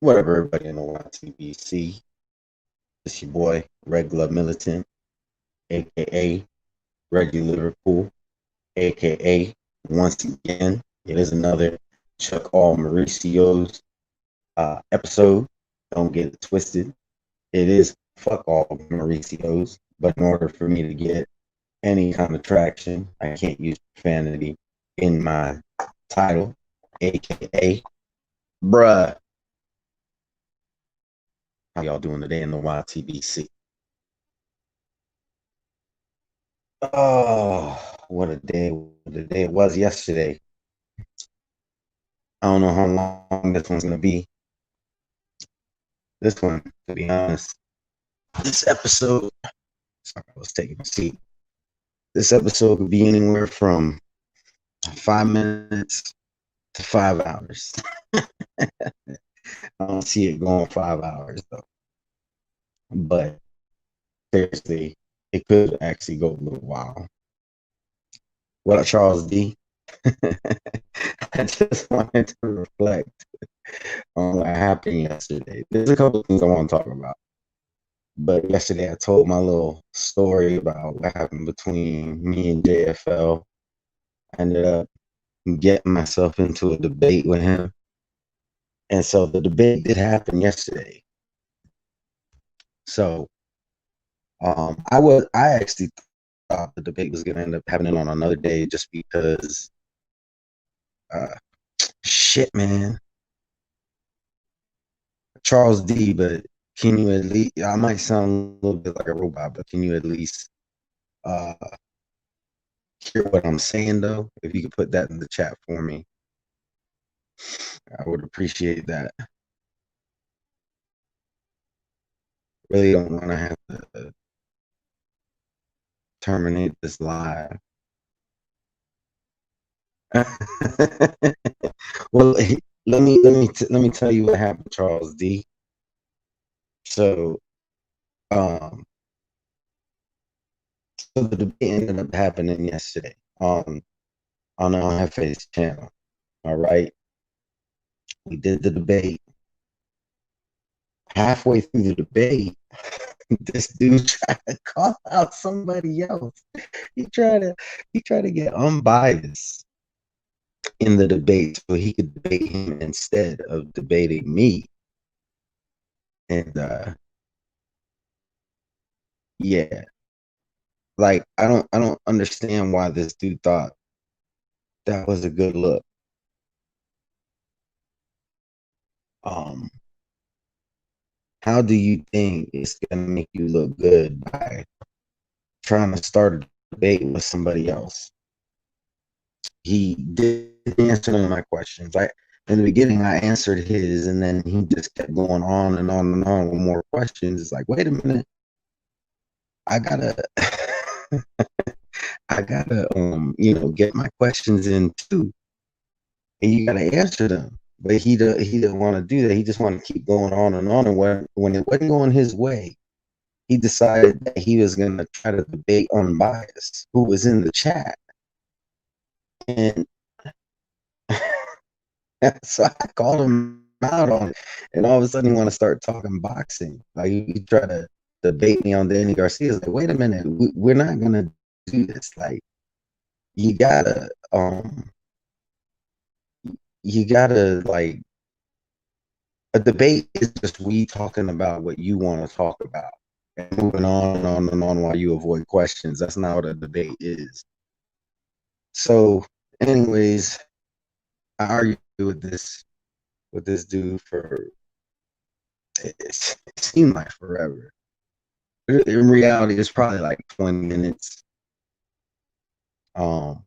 What up, everybody in the YTBC? It's your boy, Regular Militant, aka Reggie Liverpool, aka once again, it is another Chuck All Mauricio's episode. Don't get it twisted. It is fuck all Mauricio's, but in order for me to get any kind of traction, I can't use profanity in my title, aka bruh. How y'all doing today in the YTBC? Oh, what a day! What a day it was yesterday. I don't know how long this one's gonna be. This one, to be honest, this episode. Sorry, I was taking a seat. This episode could be anywhere from 5 minutes to 5 hours. I don't see it going 5 hours though. But seriously, it could actually go a little while. What up, Charles D? I just wanted to reflect on what happened yesterday. There's a couple of things I want to talk about. But yesterday I told my little story about what happened between me and JFL. I ended up getting myself into a debate with him. And so the debate did happen yesterday. So I actually thought the debate was gonna end up happening on another day just because uh shit, man. Charles D, but can you at least, I might sound a little bit like a robot, but can you at least uh hear what I'm saying though? If you could put that in the chat for me, I would appreciate that. Really don't want to have to terminate this live. Well, let me tell you what happened, Charles D. So, um, so the debate ended up happening yesterday on our FA's channel. All right, we did the debate. Halfway through the debate, this dude tried to call out somebody else. He tried to he tried to get unbiased in the debate so he could debate him instead of debating me. And yeah, like I don't understand why this dude thought that was a good look. Um, how do you think it's gonna make you look good by trying to start a debate with somebody else? He didn't answer none of my questions. I In the beginning I answered his, and then he just kept going on and on and on with more questions. It's like, wait a minute, I gotta I gotta get my questions in too, and you gotta answer them. But he didn't want to do that. He just wanted to keep going on and on. And when it wasn't going his way, he decided that he was gonna try to debate Unbiased, who was in the chat. And so I called him out on it. And all of a sudden he want to start talking boxing. Like he tried to debate me on Danny Garcia's like, wait a minute, we're not gonna do this. Like you gotta like, a debate is just we talking about what you want to talk about and moving on and on and on while you avoid questions. That's not what a debate is. So, anyways, I argued with this dude for it seemed like forever. In reality, it's probably like 20 minutes. Um,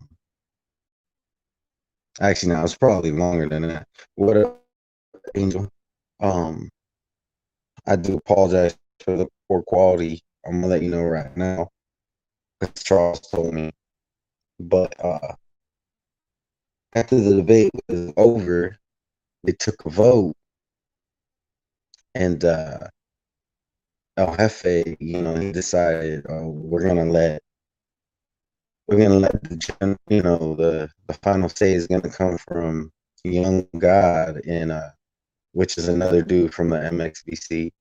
Actually, now it's probably longer than that. What up, Angel? Um, I do apologize for the poor quality. I'm gonna let you know right now, because Charles told me. But after the debate was over, they took a vote, and El Jefe, he decided, oh, we're gonna let the final say is gonna come from Young God, and which is another dude from the MXBC.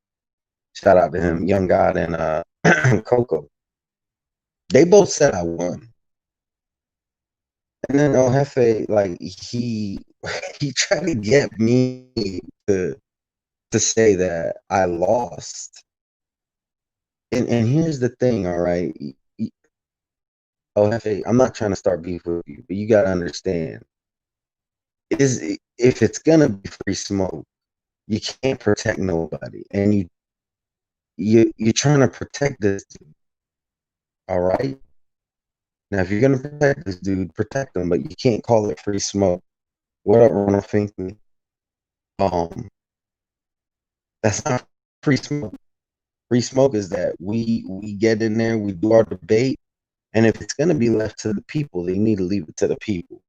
Shout out to him, Young God and Coco. They both said I won. And then El Jefe, like he tried to get me to to say that I lost. And here's the thing, all right. El Jefe, I'm not trying to start beef with you, but you gotta understand, is if it's gonna be free smoke, you can't protect nobody. And you're trying to protect this dude, all right? Now if you're gonna protect this dude, protect him, but you can't call it free smoke. What up, Ronald Finkley? Um, that's not free smoke. Free smoke is that we get in there, we do our debate, and if it's gonna be left to the people, they need to leave it to the people.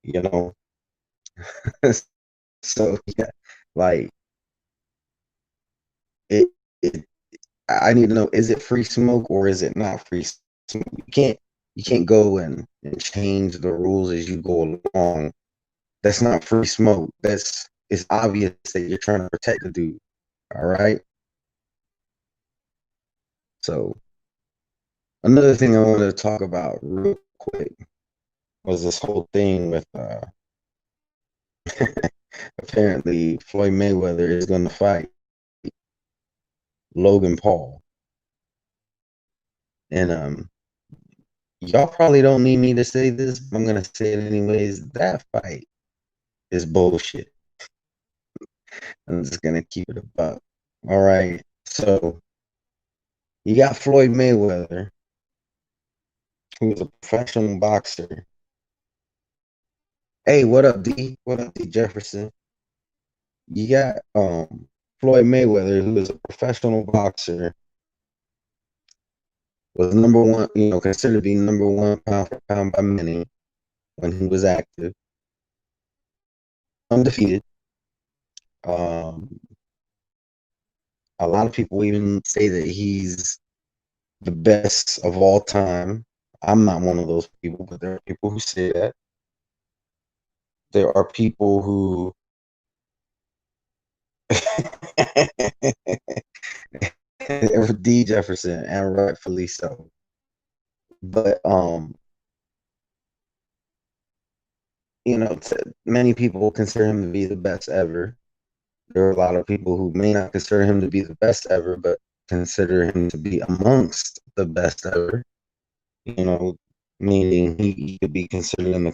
You know? So yeah, like it, it I need to know, is it free smoke or is it not free smoke? You can't go and change the rules as you go along. That's not free smoke. It's obvious that you're trying to protect the dude. All right. So another thing I wanted to talk about real quick was this whole thing with apparently Floyd Mayweather is gonna fight Logan Paul. And y'all probably don't need me to say this, but I'm gonna say it anyways. That fight is bullshit. I'm just gonna keep it a buck. All right. So you got Floyd Mayweather, who's a professional boxer. Hey, what up, D? What up, D Jefferson? You got Floyd Mayweather, who is a professional boxer, was number one, considered to be number one pound for pound by many when he was active, undefeated. Um, a lot of people even say that he's the best of all time. I'm not one of those people, but there are people who say that. There are people who D Jefferson, and rightfully so. But many people consider him to be the best ever. There are a lot of people who may not consider him to be the best ever, but consider him to be amongst the best ever. Meaning he could be considered in the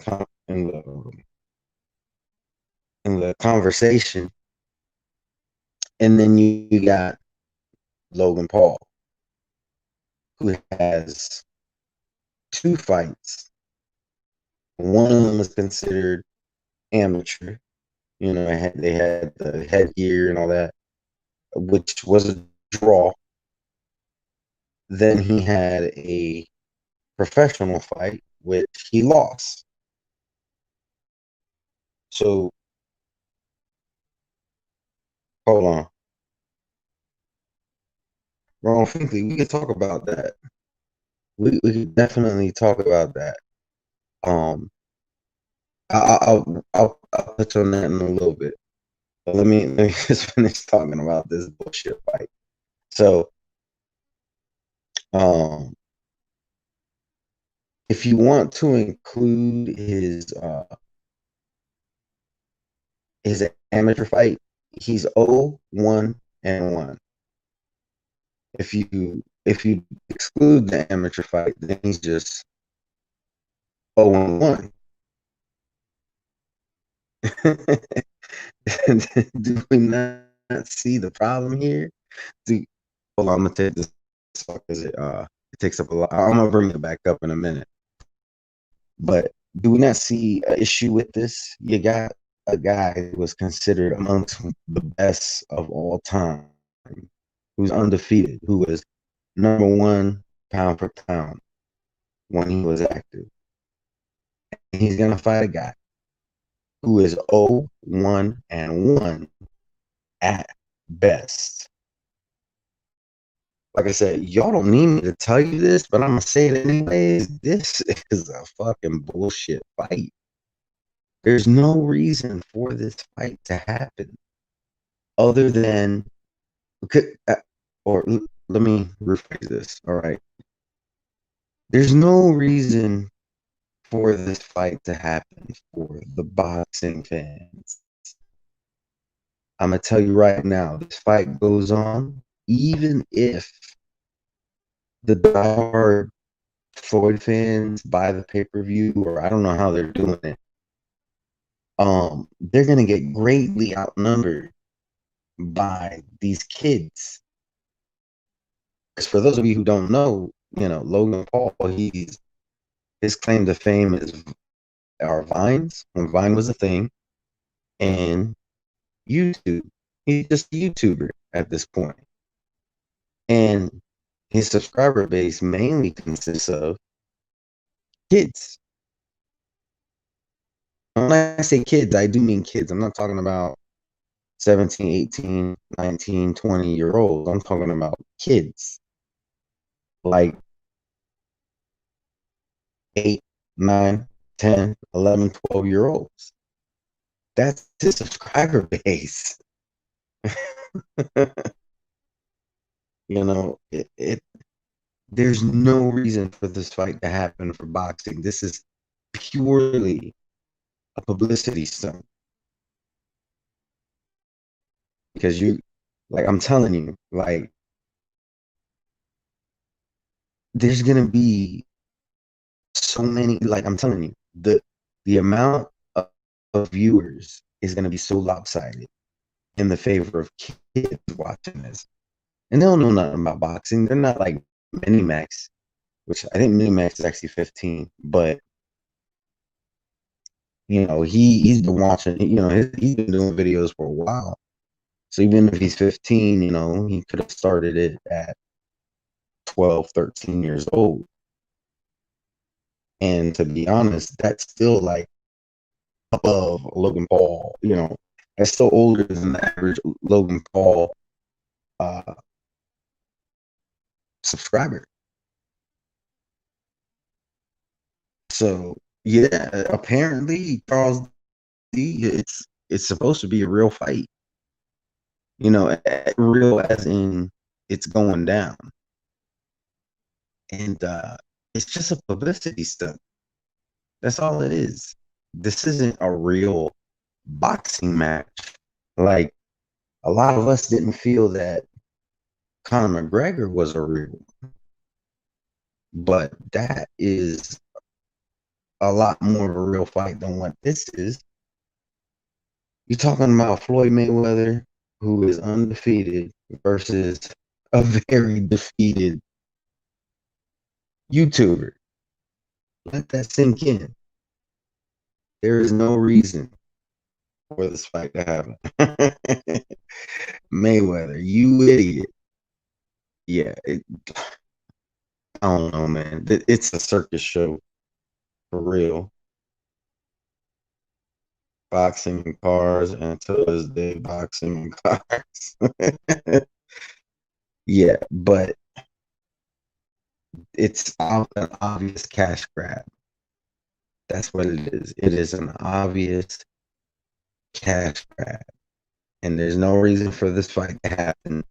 conversation. And then you got Logan Paul, who has two fights. One of them is considered amateur. They had the headgear and all that, which was a draw. Then he had a professional fight, which he lost. So, hold on. Ron Finkley, we could talk about that. We could definitely talk about that. Um, I'll touch on that in a little bit. But let me just finish talking about this bullshit fight. So, um, if you want to include his amateur fight, he's 0-1-1. If you exclude the amateur fight, then he's just 0-1. Do we not see the problem here? Hold on, I'm gonna take this because it takes up a lot. I'm gonna bring it back up in a minute. But do we not see an issue with this? You got a guy who was considered amongst the best of all time, who's undefeated, who was number one pound for pound when he was active. And he's gonna fight a guy who is 0-1-1 at best. Like I said, y'all don't need me to tell you this, but I'm gonna say it anyways. This is a fucking bullshit fight. There's no reason for this fight to happen other than, or let me rephrase this. All right. There's no reason for this fight to happen for the boxing fans. I'm going to tell you right now, this fight goes on, even if the diehard Floyd fans buy the pay-per-view, or I don't know how they're doing it. They're going to get greatly outnumbered by these kids. Because for those of you who don't know, Logan Paul, his claim to fame is our Vines, when Vine was a thing, and YouTube. He's just a YouTuber at this point. And his subscriber base mainly consists of kids. When I say kids, I do mean kids. I'm not talking about 17, 18, 19, 20-year-olds. I'm talking about kids. Like 8, 9, 10, 11, 12-year-olds. That's his subscriber base. There's no reason for this fight to happen for boxing. This is purely a publicity stunt. Because I'm telling you, there's gonna be so many, I'm telling you, the amount of viewers is gonna be so lopsided in the favor of kids watching this. And they don't know nothing about boxing. They're not like Minimax, which I think Minimax is actually 15, but he's been watching, he's been doing videos for a while. So even if he's 15, he could have started it at 12, 13 years old. And to be honest, that's still like above Logan Paul, that's still older than the average Logan Paul subscriber. So yeah, apparently Charles D, it's supposed to be a real fight. Real as in it's going down. And it's just a publicity stunt. That's all it is. This isn't a real boxing match. Like, a lot of us didn't feel that Conor McGregor was a real one. But that is a lot more of a real fight than what this is. You're talking about Floyd Mayweather, who is undefeated, versus a very defeated YouTuber. Let that sink in. There is no reason for this fight to happen. Mayweather, you idiot. Yeah, I don't know, man. It's a circus show for real. Boxing and cars, and to this day, boxing and cars. Yeah, but it's an obvious cash grab. That's what it is. It is an obvious cash grab. And there's no reason for this fight to happen.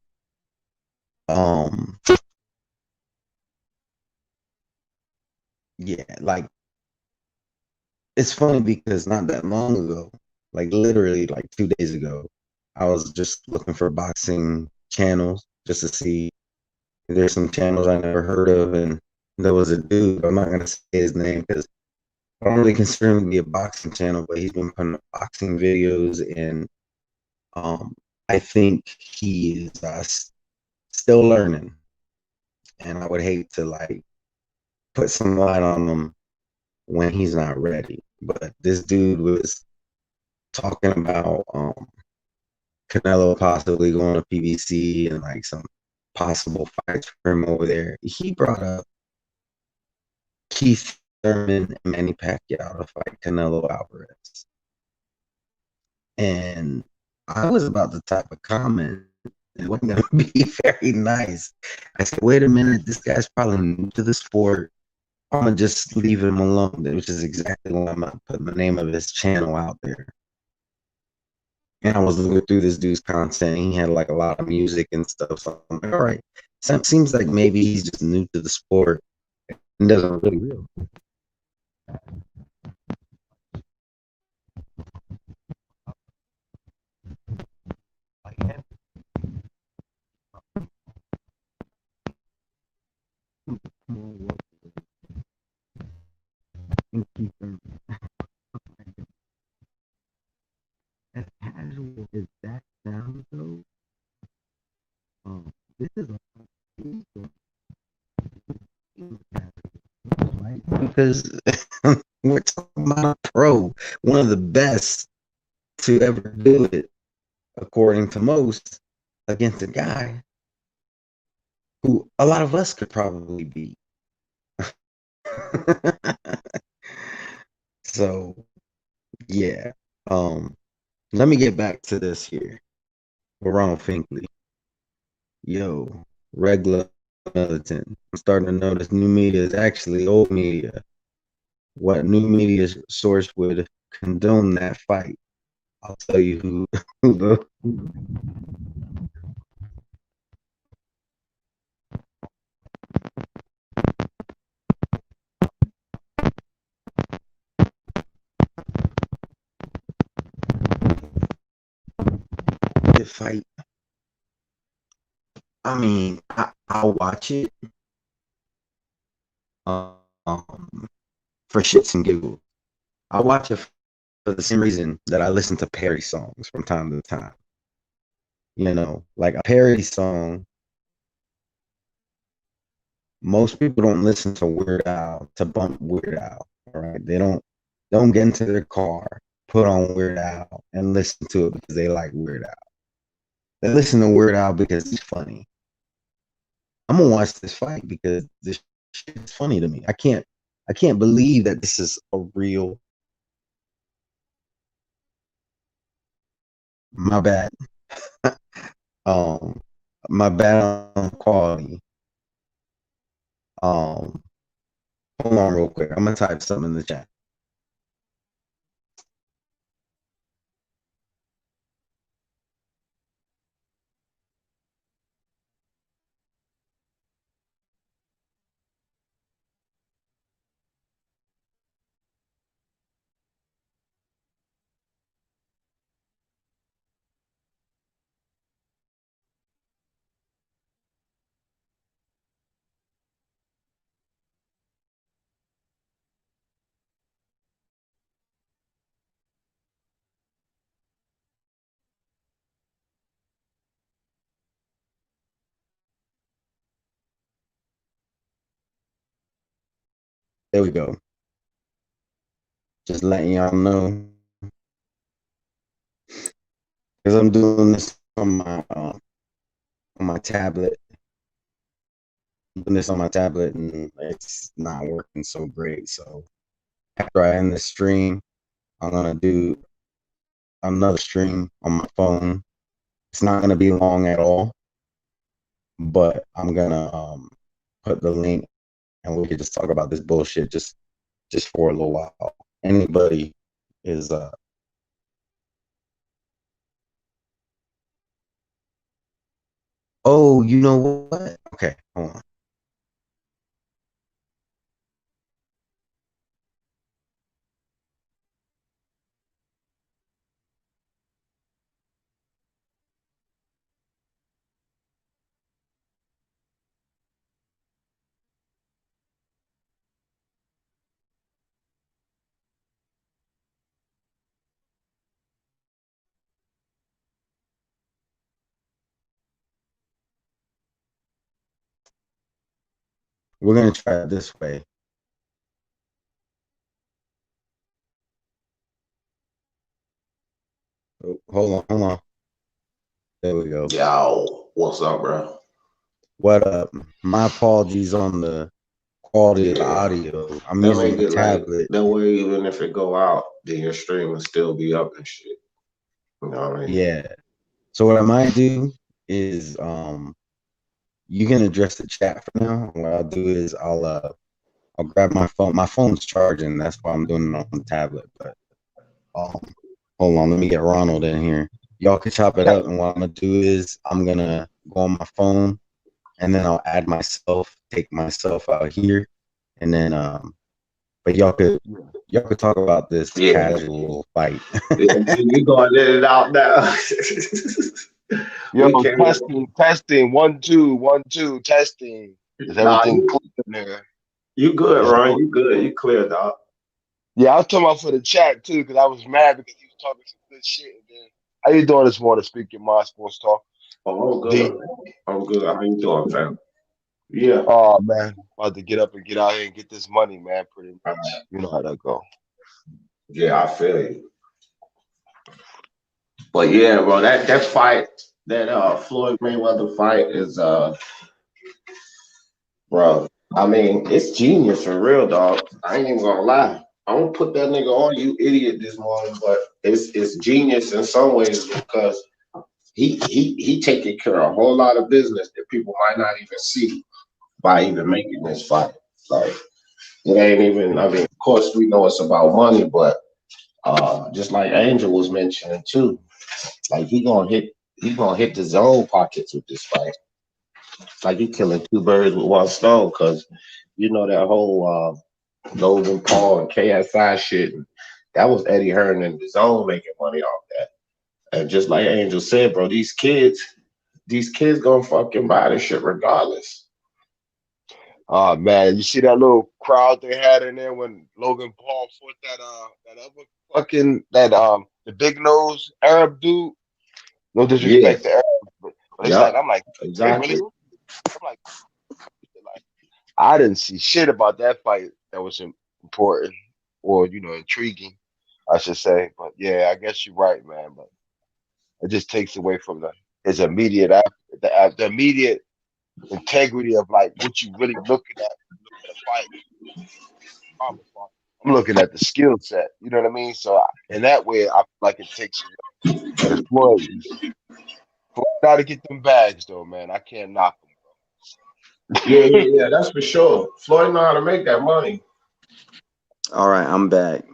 Yeah, it's funny because not that long ago, literally 2 days ago, I was just looking for boxing channels just to see if there's some channels I never heard of, and there was a dude. I'm not gonna say his name because I don't really consider him to be a boxing channel, but he's been putting up boxing videos, and I think he is still learning, and I would hate to put some light on him when he's not ready. But this dude was talking about Canelo possibly going to PBC and some possible fights for him over there. He brought up Keith Thurman and Manny Pacquiao to fight Canelo Alvarez. And I was about to type a comment. It wasn't going to be very nice. I said, wait a minute, this guy's probably new to the sport. I'm gonna just leave him alone, which is exactly why I'm gonna put the name of his channel out there. And I was looking through this dude's content. He had like a lot of music and stuff. So I'm like, all right. Seems like maybe he's just new to the sport and doesn't really realize. As casual as that sounds, though, this is a right? Because we're talking about a pro, one of the best to ever do it, according to most, against a guy who a lot of us could probably beat. So yeah. Let me get back to this here. Ronald Finkley. Yo, regular militant. I'm starting to notice new media is actually old media. What new media source would condone that fight? I'll tell you who the fight. I mean, I'll watch it um, for shits and giggles. I'll watch it for the same reason that I listen to parody songs from time to time. You know, like a parody song, most people don't listen to Weird Al to bump Weird Al. All right, they don't get into their car, put on Weird Al, and listen to it because they like Weird Al. They listen to Weird Al because he's funny. I'm gonna watch this fight because this shit is funny to me. I can't believe that this is a real. My bad. um, my bad on quality. Um, hold on real quick. I'm gonna type something in the chat. There we go. Just letting y'all know because I'm doing this on my tablet. I'm doing this on my tablet and it's not working so great. So after I end this stream, I'm gonna do another stream on my phone. It's not gonna be long at all, but I'm gonna put the link and we can just talk about this bullshit just for a little while. Anybody is oh, you know what? Okay, hold on. We're gonna try it this way. Oh, hold on. There we go. Yo, what's up, bro? What up? My apologies on the quality of the audio. I'm That using make a it like tablet. that way. Even if it go out, then your stream will still be up and shit. You know what I mean? Yeah. So what I might do is you can address the chat for now. What I'll do is I'll I'll grab my phone. My phone's charging. That's why I'm doing it on the tablet. But um, hold on, let me get Ronald in here. Y'all can chop it up, and what I'm gonna do is I'm gonna go on my phone, and then I'll add myself, take myself out here, and then but y'all could talk about this Yeah. casual fight. Yeah, we going in and out now. Yo, We can't. testing, 1 2 1 2 testing. Is Nah, everything clear in there? you good, Is Ron. everyone- You good. You clear, dog. yeah, I was talking about for the chat too, because I was mad because he was talking some good shit. And then, how you doing this morning? Speak your mind, sports talk. Oh, I'm D. good. I'm good. How you doing, fam? Yeah. Oh man, about to get up and get out here and get this money, man. Pretty Uh, much, you know how that go. yeah, I feel you. But yeah, bro, that fight, that Floyd Mayweather fight is bro. I mean, it's genius for real, dog. I ain't even gonna lie. I don't put that nigga on you, idiot, this morning, but it's genius in some ways because he taking care of a whole lot of business that people might not even see by even making this fight. Like it ain't even. I mean, of course we know it's about money, but just like Angel was mentioning too, like he gonna hit the zone pockets with this fight. It's like you killing two birds with one stone because you know that whole Logan Paul and KSI shit. That was Eddie Hearn and the zone making money off that. And just like Angel said, bro, these kids gonna fucking buy this shit regardless. Oh man, you see that little crowd they had in there when Logan Paul fought that other fucking the big nose Arab dude. No Yeah, disrespect to Arab, but it's like yep, I'm like they really. exactly. I'm like I didn't see shit about that fight that was important or intriguing, I should say. But yeah, I guess you're right, man. But it just takes away from his immediate the immediate integrity of like what you really looking at when you look at a fight. I'm looking at the skill set. You know what I mean? So in that way, I feel like it takes away. But it's Floyd got to get them bags though, man. I can't knock Yeah, him. yeah, yeah, that's for sure. Floyd know how to make that money. All right, I'm back.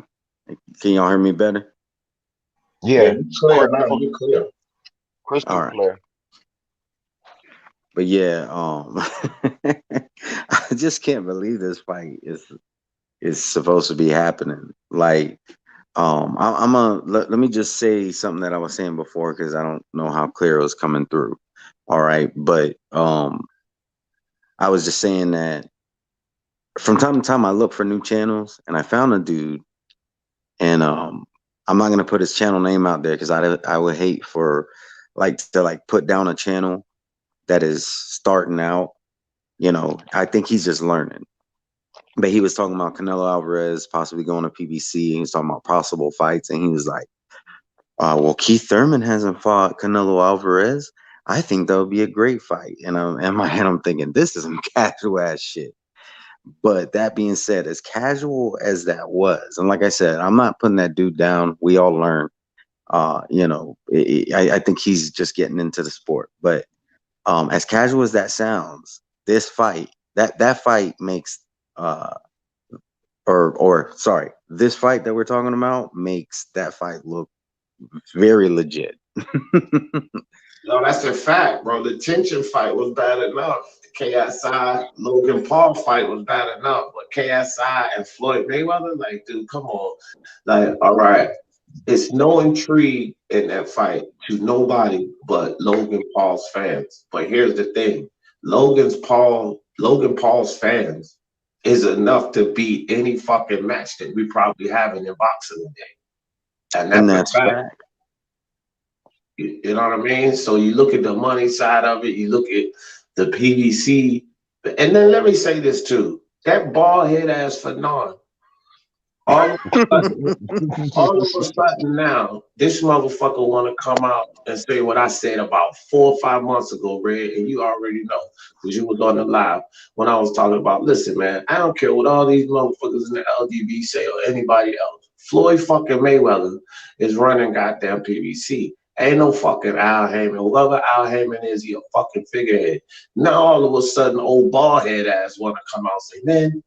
Can y'all hear me better? Yeah, Yeah, you clear now. crystal, You clear. All crystal right, clear. but yeah, I just can't believe this fight is supposed to be happening. Like, I'm a let me just say something that I was saying before because I don't know how clear it was coming through. All right, but I was just saying that from time to time I look for new channels and I found a dude and I'm not gonna put his channel name out there because I would hate for like to like put down a channel that is starting out. You know, I think he's just learning. But he was talking about Canelo Alvarez possibly going to PBC. And he was talking about possible fights, and he was like, "Well, Keith Thurman hasn't fought Canelo Alvarez. I think that would be a great fight." And in my head, I'm thinking, this is some casual ass shit. But that being said, as casual as that was, and like I said, I'm not putting that dude down. We all learn. I think he's just getting into the sport. But as casual as that sounds, this fight, that fight makes or sorry, this fight that we're talking about makes that fight look very legit. No, that's a fact, bro. The tension fight was bad enough. The KSI Logan Paul fight was bad enough, but KSI and Floyd Mayweather, like, dude, come on. Like, all right, it's no intrigue in that fight to nobody but Logan Paul's fans. But here's the thing: Logan Paul's fans is enough to beat any fucking match that we probably having in boxing today, and And that's a that's fact. fact. You know what I mean? So you look at the money side of it, you look at the PVC, and then let me say this too: that bald head ass Fanon, all of a sudden, all of a sudden now, this motherfucker want to come out and say what I said about 4 or 5 months ago, Red, and you already know because you was on the live when I was talking about. Listen, man, I don't care what all these motherfuckers in the LDB say or anybody else. Floyd fucking Mayweather is running goddamn PBC. Ain't no fucking Al Heyman. Whoever Al Heyman is, he a fucking figurehead. Now all of a sudden, old bald head ass want to come out and say, man,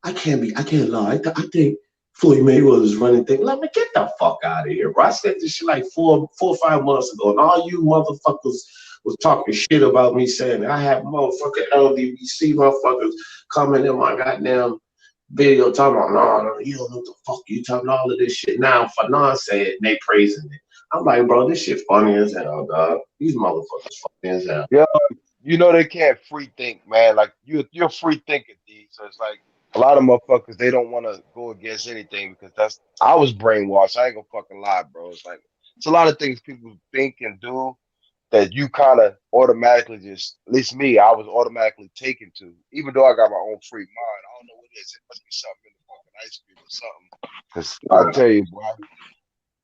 I can't lie. I think Floyd Mayweather's running thing. Let me get the fuck out of here, bro. I said this shit like 4 or 5 months ago, and all you motherfuckers was talking shit about me saying that I have motherfucking LDBC motherfuckers coming in my goddamn video talking about, no, you don't know what the fuck you talking all of this shit. Now, Fanon said it, and they praising it. I'm like, bro, this shit funny as hell, dog. These motherfuckers funny as hell. Yeah, you know they can't free think, man. Like you're free thinking, D. So it's like a lot of motherfuckers they don't want to go against anything because that's I was brainwashed. I ain't gonna fucking lie, bro. It's like it's a lot of things people think and do that you kind of automatically just, at least me, I was automatically taken to, even though I got my own free mind. I don't know what it is. It must be something in the fucking ice cream or something. Because I Right. tell you, boy,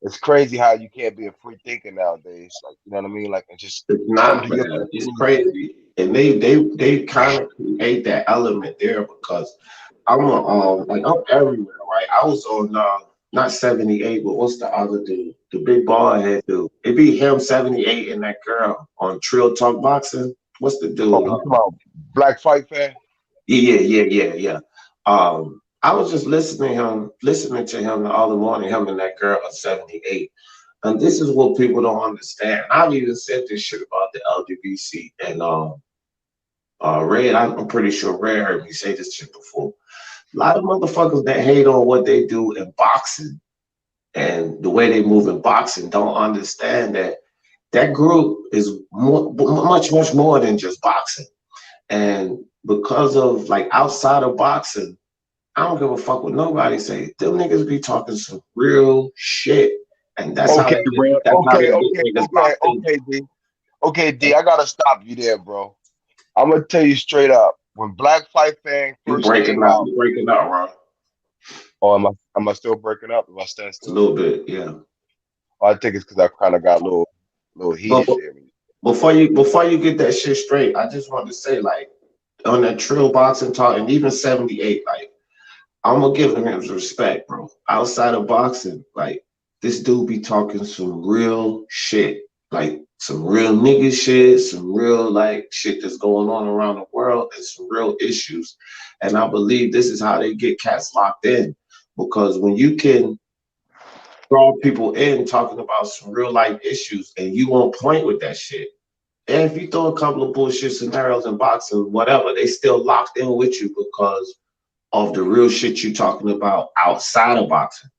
it's crazy how you can't be a free thinker nowadays. Like, you know what I mean? Like, and just It's come not, to your man. It's conclusion. crazy. And they kind of create that element there because I'm everywhere, right? I was on not 78, but what's the other dude? The big bald head dude. It be him 78 and that girl on Trill Talk Boxing. What's the Oh, dude? you talking about Black Fight fan? Yeah. I was just listening to him all the morning, him and that girl at 78. And this is what people don't understand. I've even said this shit about the LGBT and Red. I'm pretty sure Red heard me say this shit before. A lot of motherfuckers that hate on what they do in boxing and the way they move in boxing don't understand that that group is much more than just boxing. And because of like outside of boxing, I don't give a fuck what nobody say. Them niggas be talking some real shit, and that's how Okay, they get. Red. That's how they get niggas locked in. Okay, D. Okay, D. I gotta stop you there, bro. I'm gonna tell you straight up. When Black Fight Fan first came out, You breaking out, Ron. or am I still breaking up? Am I standing It's a still? little bit, yeah. I think it's because I kind of got a little But heated there. before you get that shit straight, I just want to say like on that Trill boxing talk, and even 78, like I'm gonna give him his respect, bro. Outside of boxing, like this dude be talking some real shit, like some real nigga shit, some real like shit that's going on around the world, and some real issues. And I believe this is how they get cats locked in, because when you can draw people in talking about some real life issues, and you on point with that shit. And if you throw a couple of bullshit scenarios in boxing, whatever, they still locked in with you because of the real shit you talking about outside of boxing.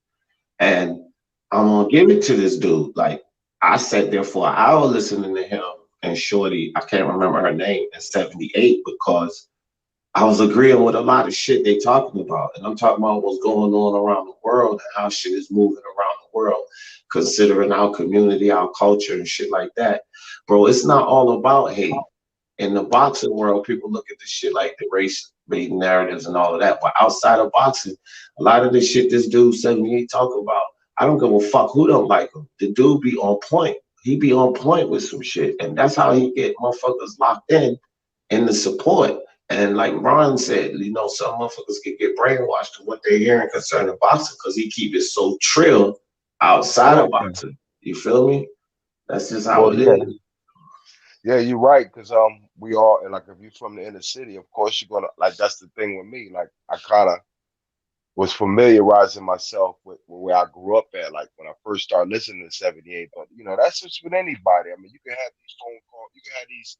And I'm gonna give it to this dude. Like I sat there for an hour listening to him and Shorty, I can't remember her name, in 78 because I was agreeing with a lot of shit they talking about. And I'm talking about what's going on around the world and how shit is moving around the world, considering our community, our culture, and shit like that. Bro, it's not all about hate. In the boxing world, people look at this shit like the race bait narratives and all of that. But outside of boxing, a lot of the shit this dude 78 talk about, I don't give a fuck who don't like him. The dude be on point. He be on point with some shit. And that's how he get motherfuckers locked in the support. And like Ron said, some motherfuckers can get brainwashed to what they're hearing concerning boxing because he keep it so trill outside of Yeah. boxing. You feel me? That's just how Well, it yeah, is. yeah, you're right. Because we all and like if you're from the inner city, of course you're gonna like. That's the thing with me. Like I kind of was familiarizing myself with where I grew up at. Like when I first started listening to 78. But that's just with anybody. I mean, you can have these phone calls, you can have these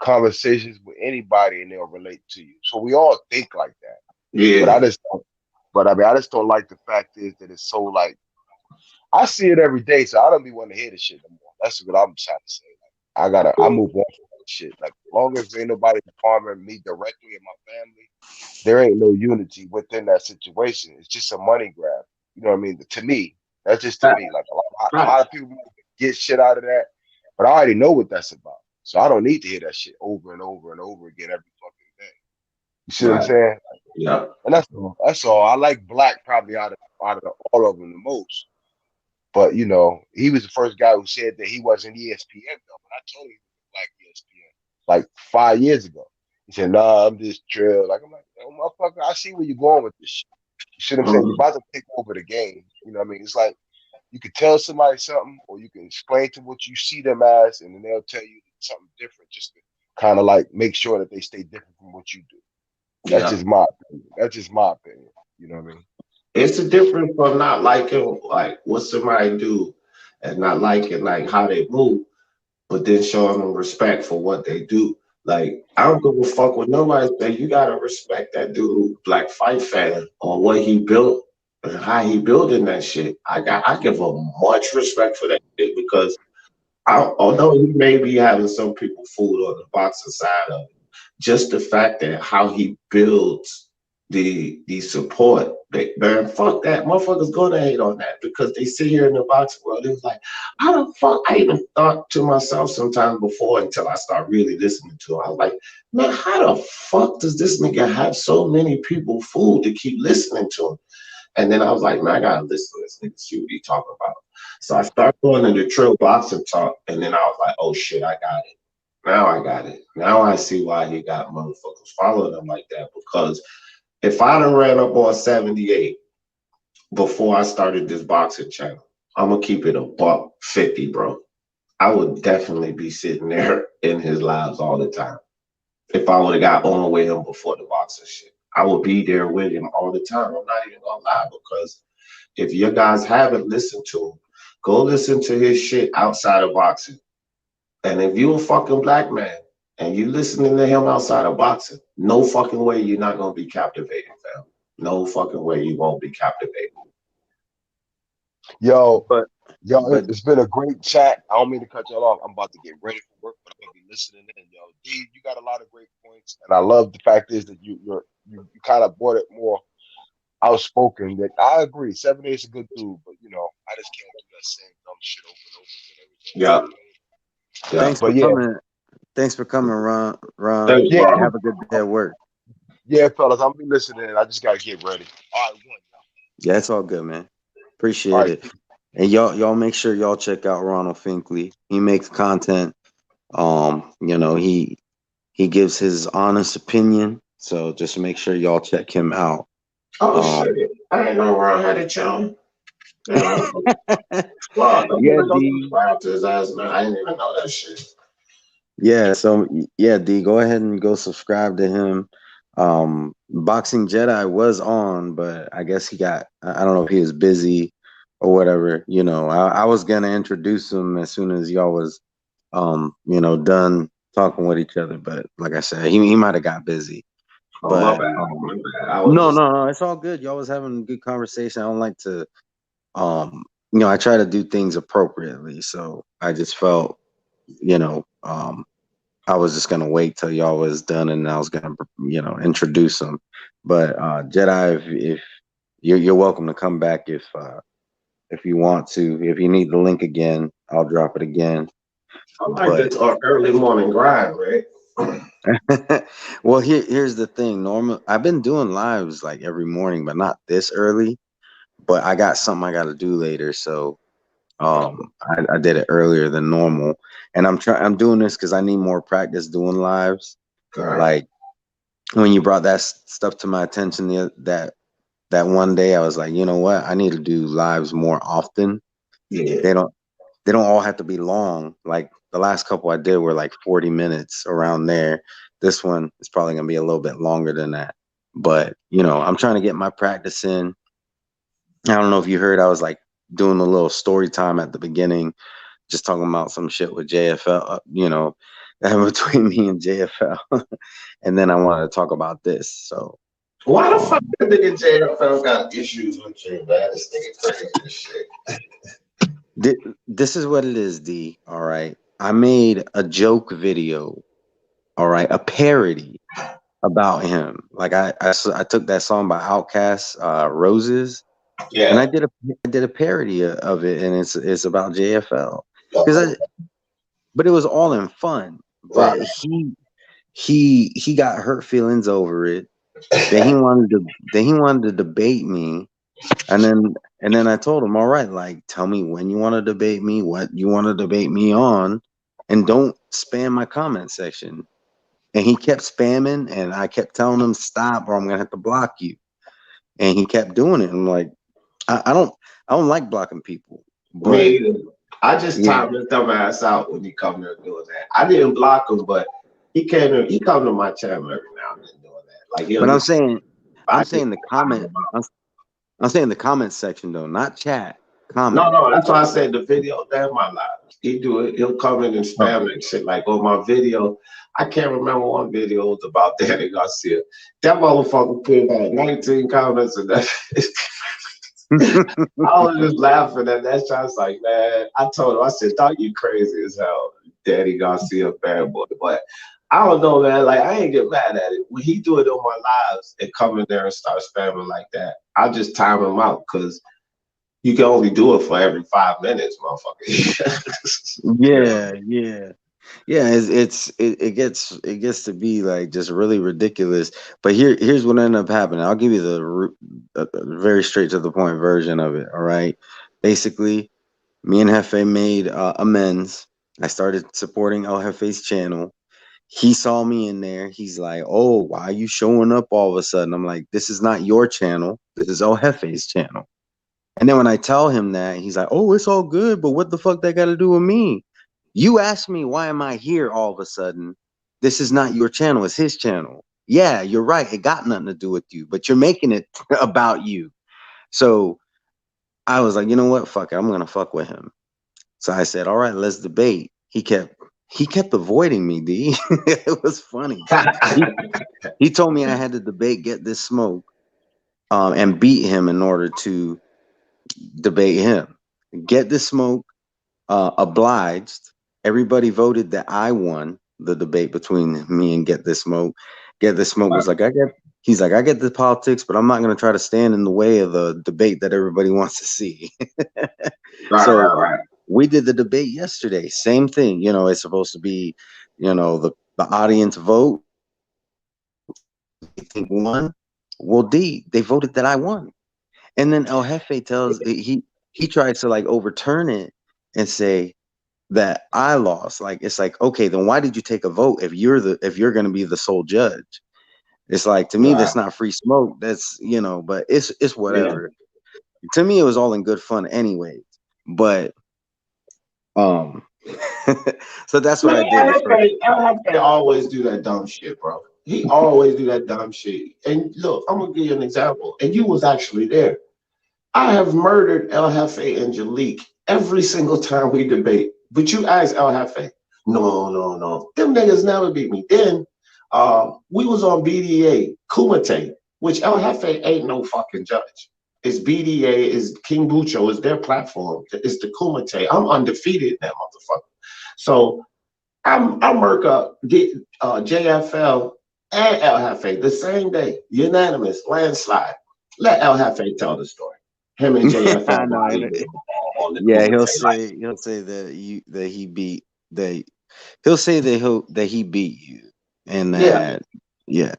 conversations with anybody, and they'll relate to you. So we all think like that. But Yeah. I just, but I mean, I just don't like the fact is that it's so like I see it every day, so I don't be wanting to hear this shit no more. That's what I'm trying to say. Like, I move on from that shit. Like, as long as ain't nobody harming me directly and my family, there ain't no unity within that situation. It's just a money grab. You know what I mean? To me, that's just to Right. me. Like a Right. lot of people get shit out of that, but I already know what that's about. So I don't need to hear that shit over and over and over again every fucking day. You see what I'm Right. saying? Yeah. And that's all. That's all. I like Black probably out of all of them the most. But he was the first guy who said that he wasn't ESPN though. But I told him he was Black ESPN like 5 years ago. He said, "Nah, I'm just drill." Like I'm like, "Oh, motherfucker, I see where you're going with this shit." You see what I'm saying? You're Mhm. about to take over the game. You know what I mean? It's like you could tell somebody something, or you can explain to what you see them as, and then they'll tell you something different, just to kind of like make sure that they stay different from what you do. That's Yeah. just my opinion. That's just my opinion. You know what I mean? It's a difference from not liking like what somebody do and not liking like how they move, but then showing them respect for what they do. Like I don't give a fuck what nobody say. You gotta respect that dude, Black Fight fan, or what he built and how he building that shit. I give him much respect for that shit because although he may be having some people fooled on the boxing side of it, just the fact that how he builds the support, man, fuck that. Motherfuckers gonna hate on that because they sit here in the boxing world. It was like, how the fuck? I even thought to myself sometimes before until I start really listening to him. I was like, man, how the fuck does this nigga have so many people fooled to keep listening to him? And then I was like, man, I gotta listen to this nigga, see what he talking about. So I started going into Trill Boxing Talk, and then I was like, oh shit, I got it. Now I got it. Now I see why he got motherfuckers following him like that. Because if I'd have ran up on 78 before I started this boxing channel, I'm gonna keep it a buck 50, bro. I would definitely be sitting there in his lives all the time. If I would have got on with him before the boxing shit, I would be there with him all the time. I'm not even gonna lie because if you guys haven't listened to him, go listen to his shit outside of boxing. And if you a fucking black man and you listening to him outside of boxing, no fucking way you're not gonna be captivated, fam. No fucking way you won't be captivated. Yo, But yo, but it's been a great chat. I don't mean to cut y'all off. I'm about to get ready for work, but I'm gonna be listening in. Yo, D, you got a lot of great points, and I love the fact is that you kind of brought it more outspoken. That I agree. 7 is a good dude, but I just can't do that same dumb shit over and over again every day. You Yeah, know what I mean? yeah. thanks for But yeah, coming. Thanks for coming, Ron. Ron, Thanks, yeah, bro. have a good day at work. yeah, fellas, I'm gonna be listening. I just gotta get ready. All right, one, y'all. Yeah, it's all good, man. All Appreciate right, it. And y'all make sure y'all check out Ronald Finkley. He makes content. He gives his honest opinion. So just make sure y'all check him out. Oh Um, shit. I ain't know Ron had a channel. Yeah, fuck. I'm yeah, gonna go D. subscribe to his ass, man. I didn't even know that shit. Yeah, so yeah, D, go ahead and go subscribe to him. Boxing Jedi was on, but I guess I don't know if he was busy or whatever. I was gonna introduce him as soon as y'all was done talking with each other, but like I said, he might have got busy. Oh my But bad. My bad. I was no, just no, no, it's all good. Y'all was having a good conversation. I don't like to I try to do things appropriately. So I just felt, you know, um I was just gonna wait till y'all was done, and I was gonna, introduce them. But Jedi, if you're welcome to come back if you want to. If you need the link again, I'll drop it again. I like But this early morning grind, right? well, here's the thing. Normal, I've been doing lives like every morning, but not this early. But I got something I got to do later, so I did it earlier than normal. And I'm doing this because I need more practice doing lives. Right. Like when you brought that stuff to my attention that one day, I was like, you know what? I need to do lives more often. Yeah. They don't they don't all have to be long. Like the last couple I did were like 40 minutes around there. This one is probably gonna be a little bit longer than that. But I'm trying to get my practice in. I don't know if you heard, I was like doing a little story time at the beginning, just talking about some shit with JFL, between me and JFL. And then I wanted to talk about this. So Why the fuck um, that nigga JFL got issues with you, man? This nigga crazy as shit. this is what it is, D. All right. I made a joke video, all right, a parody about him. Like I took that song by Outkast, Roses, and Yeah. I did a parody of it, and it's about JFL. Okay. Because but it was all in fun. Right. But he got hurt feelings over it. Then he wanted to debate me, and then I told him, all right, like tell me when you want to debate me, what you want to debate me on, and don't spam my comment section. And he kept spamming, and I kept telling him stop, or I'm gonna have to block you. And he kept doing it. I'm like, I don't like blocking people, Me but either. I just yeah, timed his dumb ass out when he come there doing that. I didn't block him, but he come to my channel every now and then doing that. Like he'll But just I'm I just saying the comment. I'm saying the comment section though, not chat. no, Comment. no, that's why I said the video, that's my live. He do it, he'll come in and Oh. spam and shit like on my video. I can't remember one video was about Danny Garcia. That motherfucker put about 19 comments in that. I was just laughing at that shot. I was like, man, I told him, I said, dog, you crazy as hell, Danny Garcia fanboy. But I don't know, man. Like, I ain't get mad at it. When he do it on my lives and come in there and start spamming like that, I just time him out because you can only do it for every 5 minutes, motherfucker. You know? Yeah, yeah. Yeah, it gets to be like just really ridiculous. But here's what ended up happening. I'll give you the very straight to the point version of it. All right. Basically, me and Hefe made amends. I started supporting El Jefe's channel. He saw me in there. He's like, "Oh, why are you showing up all of a sudden?" I'm like, "This is not your channel. This is El Jefe's channel." And then when I tell him that, he's like, "Oh, it's all good, but what the fuck that got to do with me? You asked me why am I here all of a sudden? This is not your channel, it's his channel." Yeah, you're right. It got nothing to do with you, but you're making it about you. So I was like, you know what? Fuck it. I'm gonna fuck with him. So I said, all right, let's debate. He kept avoiding me, D. It was funny. He he told me I had to debate Get This Smoke and beat him in order to debate him. Get This Smoke obliged. Everybody voted that I won the debate between me and Get This Smoke. Get This Smoke was like, he's like, I get the politics, but I'm not going to try to stand in the way of the debate that everybody wants to see. Right, So right, right. we did the debate yesterday. Same thing. It's supposed to be, the audience vote. They think won. Well, D, they voted that I won. And then El Jefe he tries to like overturn it and say that I lost. Like it's like, okay, then why did you take a vote if you're gonna be the sole judge? It's like to me Right. that's not free smoke. That's but it's Yeah. whatever. To me it was all in good fun anyway. But um so that's what Man, I did the first. LFA always do that dumb shit, bro. He always do that dumb shit. And look, I'm gonna give you an example. And you was actually there. I have murdered El Jefe and Jalik every single time we debate. But you ask El Jefe, no, no, no. Them niggas never beat me. Then we was on BDA, Kumite, which El Jefe ain't no fucking judge. It's BDA, is King Bucho, is their platform. It's the Kumite. I'm undefeated in that motherfucker. So I murk up JFL and El Jefe the same day, unanimous landslide. Let El Jefe tell the story. Him and I JFL know. body on the Yeah, Kumite. he'll say that he beat that he'll say that he beat you and Yeah, that yeah.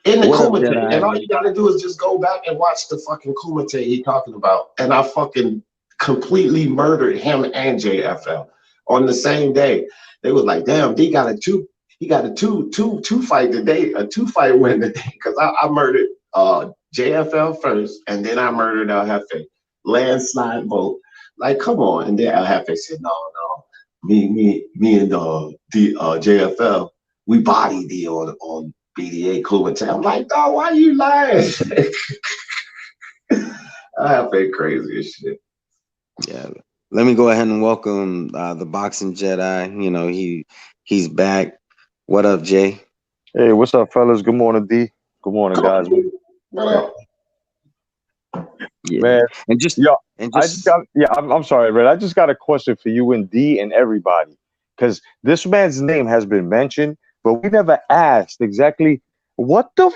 in the What up, Kumite. And all Jedi? you gotta do is just go back and watch the fucking Kumite he talking about. And I fucking completely murdered him and JFL on the same day. They was like, damn, he got a two fight today, a two fight win today. Cause I murdered JFL first and then I murdered El Jefe. Landslide vote. Like, come on. And then El Jefe said, no, no. Me and JFL, we bodied D on BDA cool and I'm like, dog, why you lying? I have been crazy as shit. Yeah. Let me go ahead and welcome the boxing Jedi. He's back. What up, Jay? Hey, what's up, fellas? Good morning, D. Good morning, Come guys. on, man. Yeah. Man, And just yo, and I just just got, yeah, I'm sorry, Red. I just got a question for you and D and everybody. Because this man's name has been mentioned, but we never asked exactly what the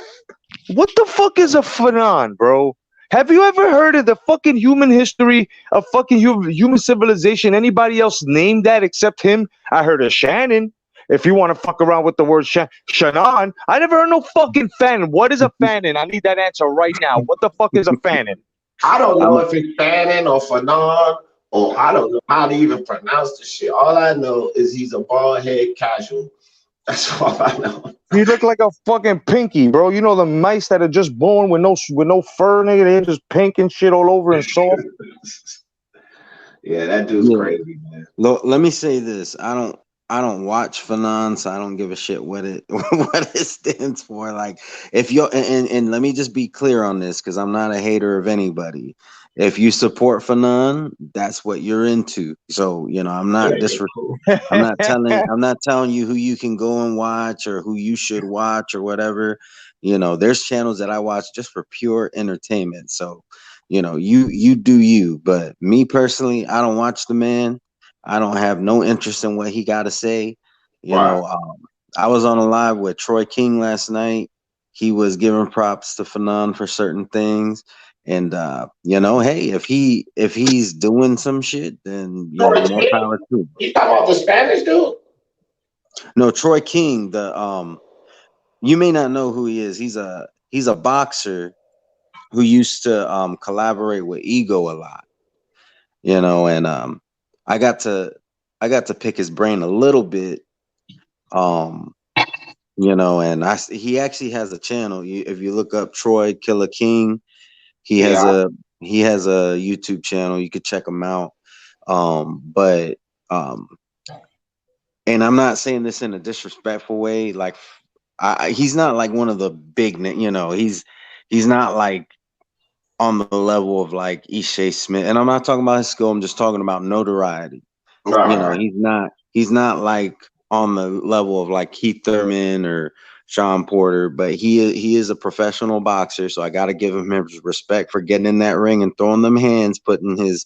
fuck is a phenon, bro? Have you ever heard of the fucking human history of fucking human civilization? Anybody else named that except him? I heard of Shannon. If you want to fuck around with the word Shannon, I never heard no fucking fanon. What is a fanon? I need that answer right now. What the fuck is a fanon? I don't know I'm if it's Fannin or Fanon, or I don't know how to even pronounce the shit. All I know is he's a bald head casual. That's all I know. He look like a fucking pinky, bro. You know the mice that are just born with no fur, nigga. They're just pink and shit all over and soft. Yeah, that dude's yeah. crazy, man. Let me say this. I don't. I don't watch Fanon, so I don't give a shit what it what it stands for. Like, if you and let me just be clear on this, because I'm not a hater of anybody. If you support Fanon, that's what you're into. So I'm not I'm not telling you who you can go and watch or who you should watch or whatever. There's channels that I watch just for pure entertainment. So, you do you. But me personally, I don't watch the man. I don't have no interest in what he got to say. You Right. know, um, I was on a live with Troy King last night. He was giving props to Fanon for certain things. And hey, if he's doing some shit, then Troy more King? power to him. You talking about the Spanish dude? No, Troy King, you may not know who he is. He's a boxer who used to collaborate with Ego a lot, and I got to I got to pick his brain a little bit. Um, and he actually has a channel. If you look up Troy Killer King, he has Yeah. a he has a YouTube channel. You could check him out. But um, and I'm not saying this in a disrespectful way. Like, he's not like one of the big, he's not like on the level of like Ishe Smith. And I'm not talking about his skill. I'm just talking about notoriety. Right, right. He's not like on the level of like Keith Thurman or Sean Porter, but he is a professional boxer. So I got to give him his respect for getting in that ring and throwing them hands, putting his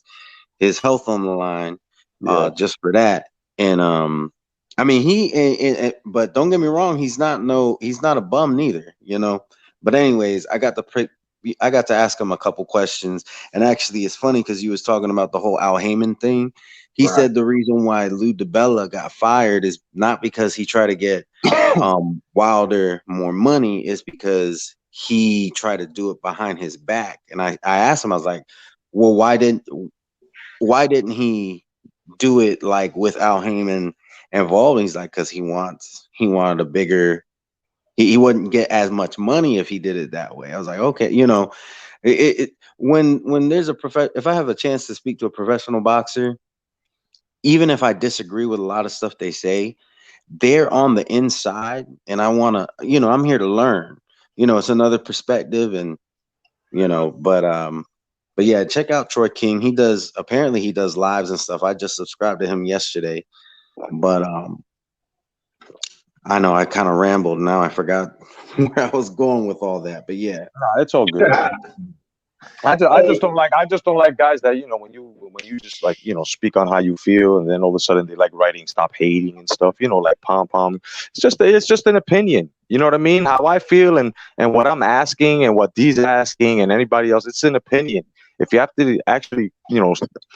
health on the line, Yeah. just for that. And I mean, but don't get me wrong, he's not a bum neither. But anyways, I got to ask him a couple questions, and actually, it's funny because you was talking about the whole Al Heyman thing. He Right. said the reason why Lou DiBella got fired is not because he tried to get Wilder more money, is because he tried to do it behind his back. And I asked him, I was like, well, why didn't he do it like with Al Heyman involved? He's like, because he wanted a bigger. He wouldn't get as much money if he did it that way. I was like, okay, when there's if I have a chance to speak to a professional boxer, even if I disagree with a lot of stuff they say, they're on the inside, and I want to, I'm here to learn. It's another perspective, and but yeah, check out Troy King. He does lives and stuff. I just subscribed to him yesterday, but I know I kind of rambled. Now I forgot where I was going with all that, but yeah. Nah, it's all good. Hey, I just don't like guys that when you just like speak on how you feel, and then all of a sudden they like writing stop hating and stuff, like pom pom. It's just an opinion, you know what I mean? How I feel, and what I'm asking and what D's asking and anybody else, it's an opinion. If you have to actually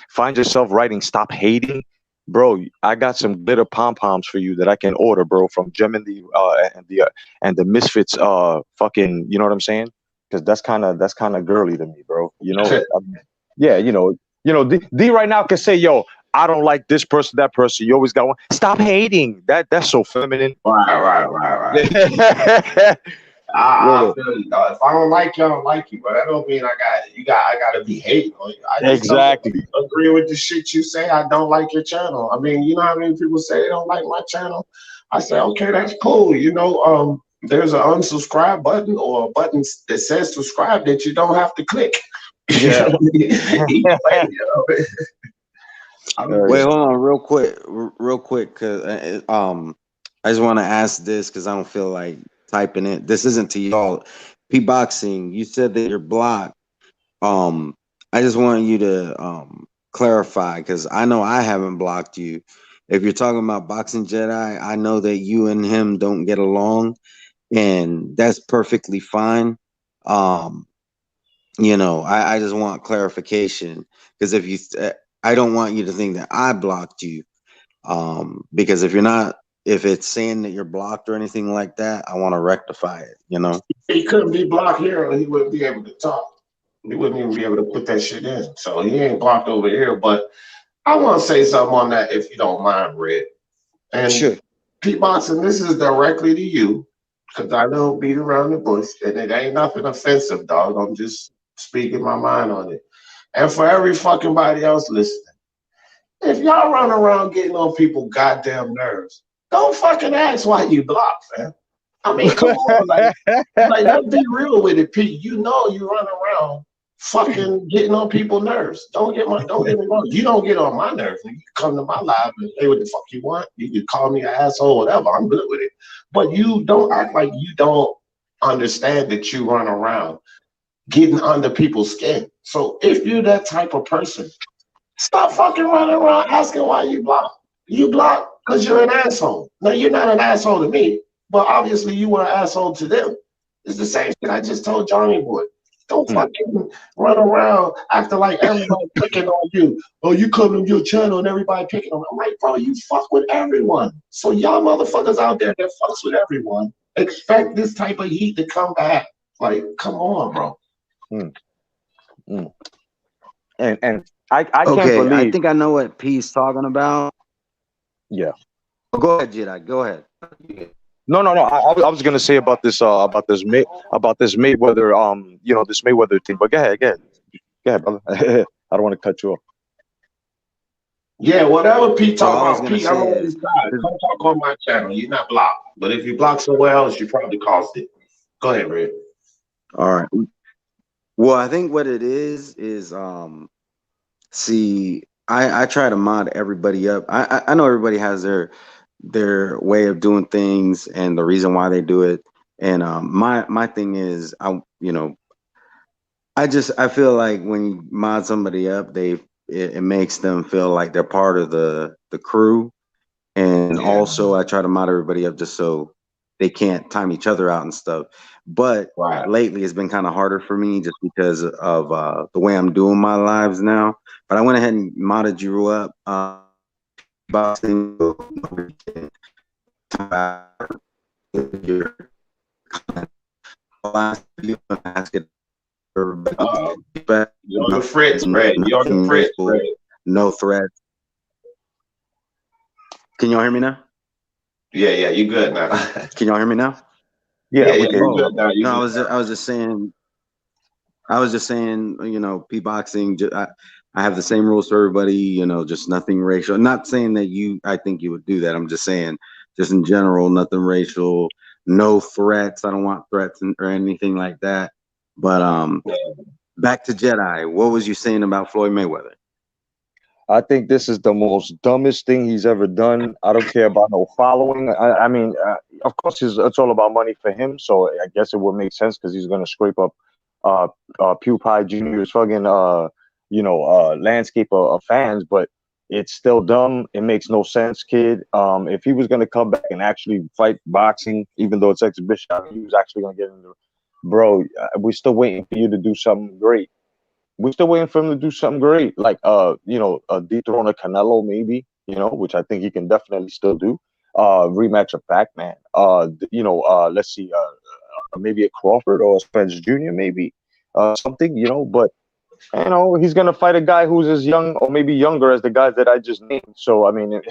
find yourself writing stop hating, bro, I got some glitter pom poms for you that I can order, bro, from Gem and the Misfits, fucking, you know what I'm saying? Because that's kind of girly to me, bro. Yeah, D right now can say, "Yo, I don't like this person, that person." You always got one. Stop hating. That's so feminine. right, right, right, right. Yeah, I feel you, dog. If I don't like you, I don't like you, but that don't mean I gotta be hating on you. I just don't exactly. agree with the shit you say. I don't like your channel. I mean, you know how many people say they don't like my channel? I say, okay, that's cool. There's an unsubscribe button or a button that says subscribe that you don't have to click. You know Yeah. what I mean? Either way, I mean, Wait, Yeah. hold on, real quick, because I just want to ask this because I don't feel like typing it. This isn't to y'all. P boxing. You said that you're blocked. Um, I just want you to clarify because I know I haven't blocked you. If you're talking about boxing Jedi, I know that you and him don't get along, and that's perfectly fine. Um, I just want clarification because I don't want you to think that I blocked you. Because if it's saying that you're blocked or anything like that, I want to rectify it. he couldn't be blocked here, or he wouldn't be able to talk. He wouldn't even be able to put that shit in. So he ain't blocked over here. But I want to say something on that, if you don't mind, Red. And Sure. Pete Monson, this is directly to you, because I don't beat around the bush, and it ain't nothing offensive, dog. I'm just speaking my mind on it. And for every fucking body else listening, If y'all run around getting on people goddamn nerves, don't fucking ask why you block, man. I mean, come on, like let's be real with it, Pete. You know you run around fucking getting on people's nerves. Don't get me wrong. You don't get on my nerves. You come to my live and say what the fuck you want. You can call me an asshole, whatever. I'm good with it. But you don't act like you don't understand that you run around getting under people's skin. So if you're that type of person, stop fucking running around asking why you block. You block because you're an asshole. No, you're not an asshole to me, but obviously you were an asshole to them. It's the same shit I just told Johnny Boy. Don't fucking run around acting like everybody picking on you. Oh, you come to your channel and everybody picking on you. I'm like, bro, you fuck with everyone. So y'all motherfuckers out there that fucks with everyone, expect this type of heat to come back. Like, come on, bro. Mm, mm. And I can't Okay, I believe. think I know what P's talking about. Yeah. Go ahead, Jedi. Go ahead. No, no, no. I was gonna say about this Mayweather this Mayweather thing. But go ahead, brother. I don't want to cut you off. Yeah, whatever Pete So talk I was about, gonna Pete, I'm say on is, his side. Come talk on my channel. You're not blocked. But if you block somewhere else, you probably caused it. Go ahead, Red. all right. Well, I think what it is see, I try to mod everybody up. I know everybody has their way of doing things and the reason why they do it. And my thing is I feel like when you mod somebody up, it makes them feel like they're part of the crew. And Yeah, also I try to mod everybody up just so they can't time each other out and stuff. But right. lately it's been kind of harder for me just because of the way I'm doing my lives now. But I went ahead and modded you up. Boxing, your last video, ask it Uh-oh. but You're on the fritz, Red. You're on the nothing fritz, racial, Red. no threats. Can y'all hear me now? Yeah, you good now. Can y'all hear me now? Yeah, we Yeah, can hear you you, Oh good brother. now. You no, good now. I was just saying P boxing. I have the same rules for everybody. Just nothing racial. Not saying that I think you would do that. I'm just saying, just in general, nothing racial, no threats. I don't want threats or anything like that. But back to Jedi. What was you saying about Floyd Mayweather? I think this is the most dumbest thing he's ever done. I don't care about no following. I mean, of course, it's all about money for him. So I guess it would make sense because he's gonna scrape up uh, PewPie Jr.'s fucking landscape of fans. But it's still dumb. It makes no sense, kid. If he was gonna come back and actually fight boxing, even though it's exhibition, I mean, he was actually gonna get into. Bro, we're still waiting for you to do something great. We're still waiting for him to do something great, like dethrone a Canelo, maybe, which I think he can definitely still do. Rematch of Pac-Man. Let's see, maybe a Crawford or a Spence Jr. maybe, something, but he's gonna fight a guy who's as young or maybe younger as the guys that I just named. So I mean,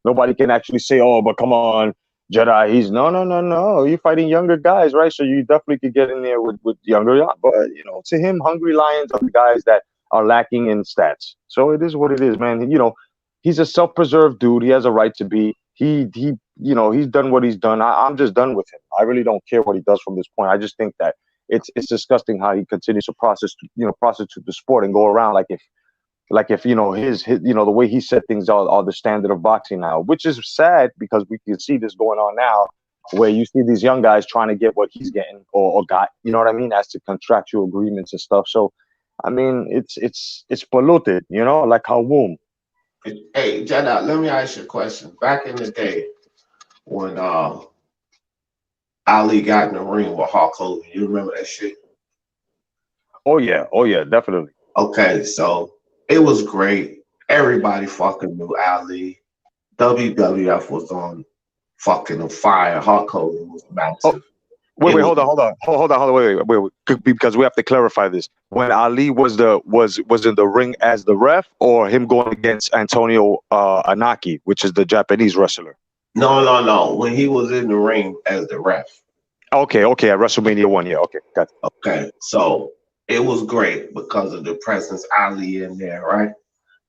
nobody can actually say, "Oh, but come on, Jedi." He's no, no, no, no. You're fighting younger guys, right? So you definitely could get in there with younger. But to him, hungry lions are the guys that are lacking in stats. So it is what it is, man. He's a self-preserved dude. He has a right to be. He's done what he's done. I'm just done with him. I really don't care what he does from this point. I just think that it's disgusting how he continues to prostitute the sport and go around like if his the way he said things are the standard of boxing now, which is sad because we can see this going on now, where you see these young guys trying to get what he's getting or got, you know what I mean, as to contractual agreements and stuff. So I mean, it's polluted, like how womb. Hey, Jedi, let me ask you a question. Back in the day when Ali got in the ring with Hulk Hogan, you remember that shit? Oh yeah, definitely. Okay, so it was great. Everybody fucking knew Ali. WWF was on fucking fire. Hulk Hogan was Oh, massive. wait, It was hold on, because we have to clarify this. When Ali was in the ring as the ref, or him going against Antonio Anaki, which is the Japanese wrestler. no. When he was in the ring as the ref. Okay, at WrestleMania 1, yeah, okay, got it. Okay, so it was great because of the presence Ali in there, right?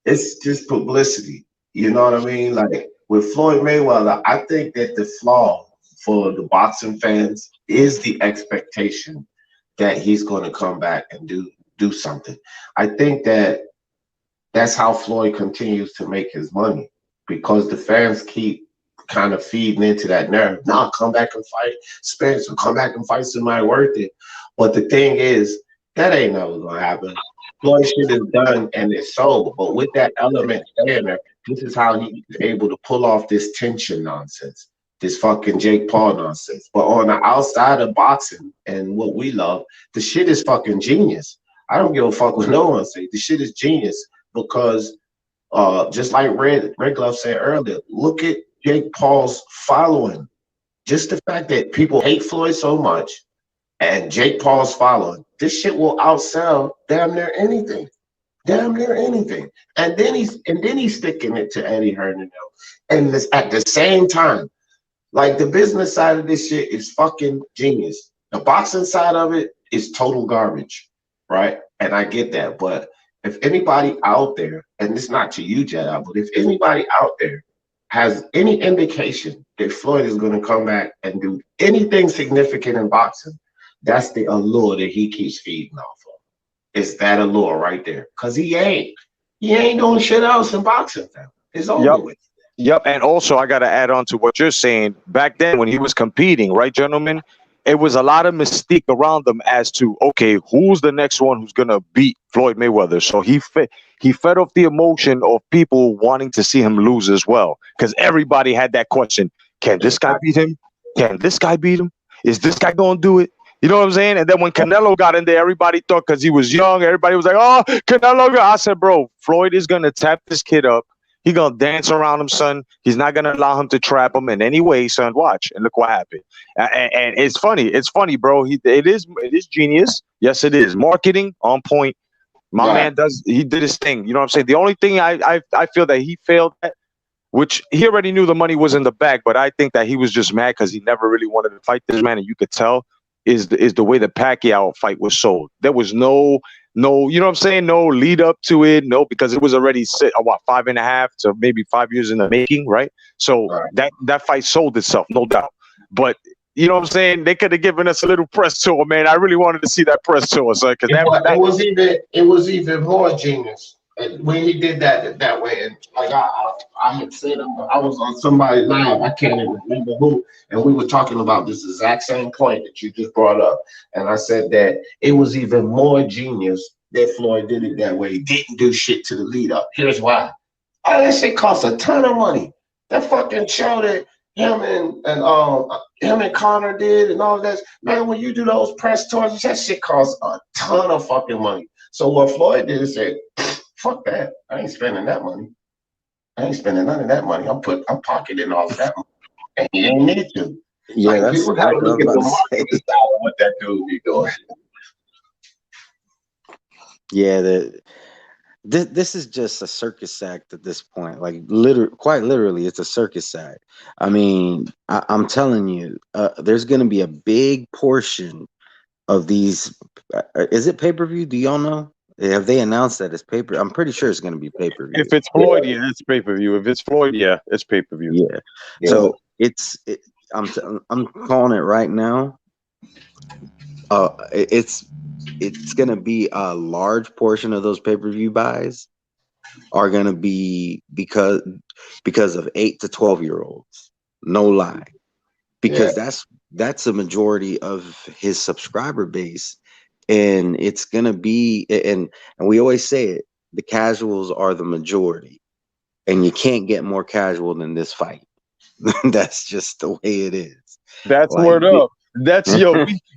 It's just publicity. You know what I mean? Like with Floyd Mayweather, I think that the flaw for the boxing fans is the expectation that he's going to come back and do something. I think that that's how Floyd continues to make his money because the fans keep kind of feeding into that narrative. Nah, come back and fight Spencer, come back and fight somebody worth it. But the thing is, that ain't never gonna happen. Floyd shit is done and it's sold. But with that element staying there, this is how he's able to pull off this tension nonsense, this fucking Jake Paul nonsense. But on the outside of boxing and what we love, the shit is fucking genius. I don't give a fuck what no one say. The shit is genius because just like Red Glove said earlier, look at Jake Paul's following. Just the fact that people hate Floyd so much and Jake Paul's following, this shit will outsell damn near anything. Damn near anything. And then he's sticking it to Eddie Hearn and this at the same time. Like the business side of this shit is fucking genius. The boxing side of it is total garbage, right? And I get that, but if anybody out there, and it's not to you, Jedi, but if anybody out there has any indication that Floyd is going to come back and do anything significant in boxing, that's the allure that he keeps feeding off of. It's that allure right there, cause he ain't doing shit else in boxing, fam. It's over Yep. with. Yep, and also I got to add on to what you're saying. Back then, when he was competing, right, gentlemen, it was a lot of mystique around them as to okay, who's the next one who's gonna beat Floyd Mayweather. So he fed off the emotion of people wanting to see him lose as well, because everybody had that question: can this guy beat him? Can this guy beat him? Is this guy gonna do it? You know what I'm saying? And then when Canelo got in there, everybody thought because he was young, everybody was like, "Oh, Canelo!" I said, "Bro, Floyd is gonna tap this kid up. He gonna dance around him, son. He's not gonna allow him to trap him in any way, son. Watch and look what happened. And it's funny. It's funny, bro. It is genius. Yes, it is. Marketing on point. My Right. man he did his thing. You know what I'm saying? The only thing I feel that he failed at, which he already knew the money was in the bag, but I think that he was just mad because he never really wanted to fight this man, and you could tell is the way the Pacquiao fight was sold. There was no, you know what I'm saying? No lead up to it, no, because it was already what 5.5 to maybe 5 years in the making, right? So Right. that fight sold itself, no doubt. But you know what I'm saying? They could have given us a little press tour, man. I really wanted to see that press tour, so because It was even more genius when he did that way. And like I had said, I was on somebody live. I can't even remember who, and we were talking about this exact same point that you just brought up. And I said that it was even more genius that Floyd did it that way. He didn't do shit to the lead up. Here's why. All that shit costs a ton of money. That fucking show that him and Connor did and all that. Man, when you do those press tours, that shit costs a ton of fucking money. So what Floyd did is said, fuck that. I ain't spending that money. I ain't spending none of that money. I'm pocketing all of that money. And he ain't need to. Yeah, Like that's people gotta exactly what I look was at about the to say. marketing side of what that dude be doing. Yeah, this is just a circus act at this point. Like quite literally, it's a circus act. I mean, I'm telling you, there's going to be a big portion of these. Is it pay per view? Do y'all know? Have they announced that it's pay per? I'm pretty sure it's going to be pay per view. if it's Yeah, Floyd, yeah, it's pay per view. If it's Floyd, yeah, it's pay per view. Yeah. yeah. So I'm calling it right now. It's going to be a large portion of those pay per view buys are going to be because of 8 to 12-year-olds. No lie. Yeah. Because that's a majority of his subscriber base, and it's going to be and we always say it, the casuals are the majority, and you can't get more casual than this fight. That's just the way it is. That's Like word up. That's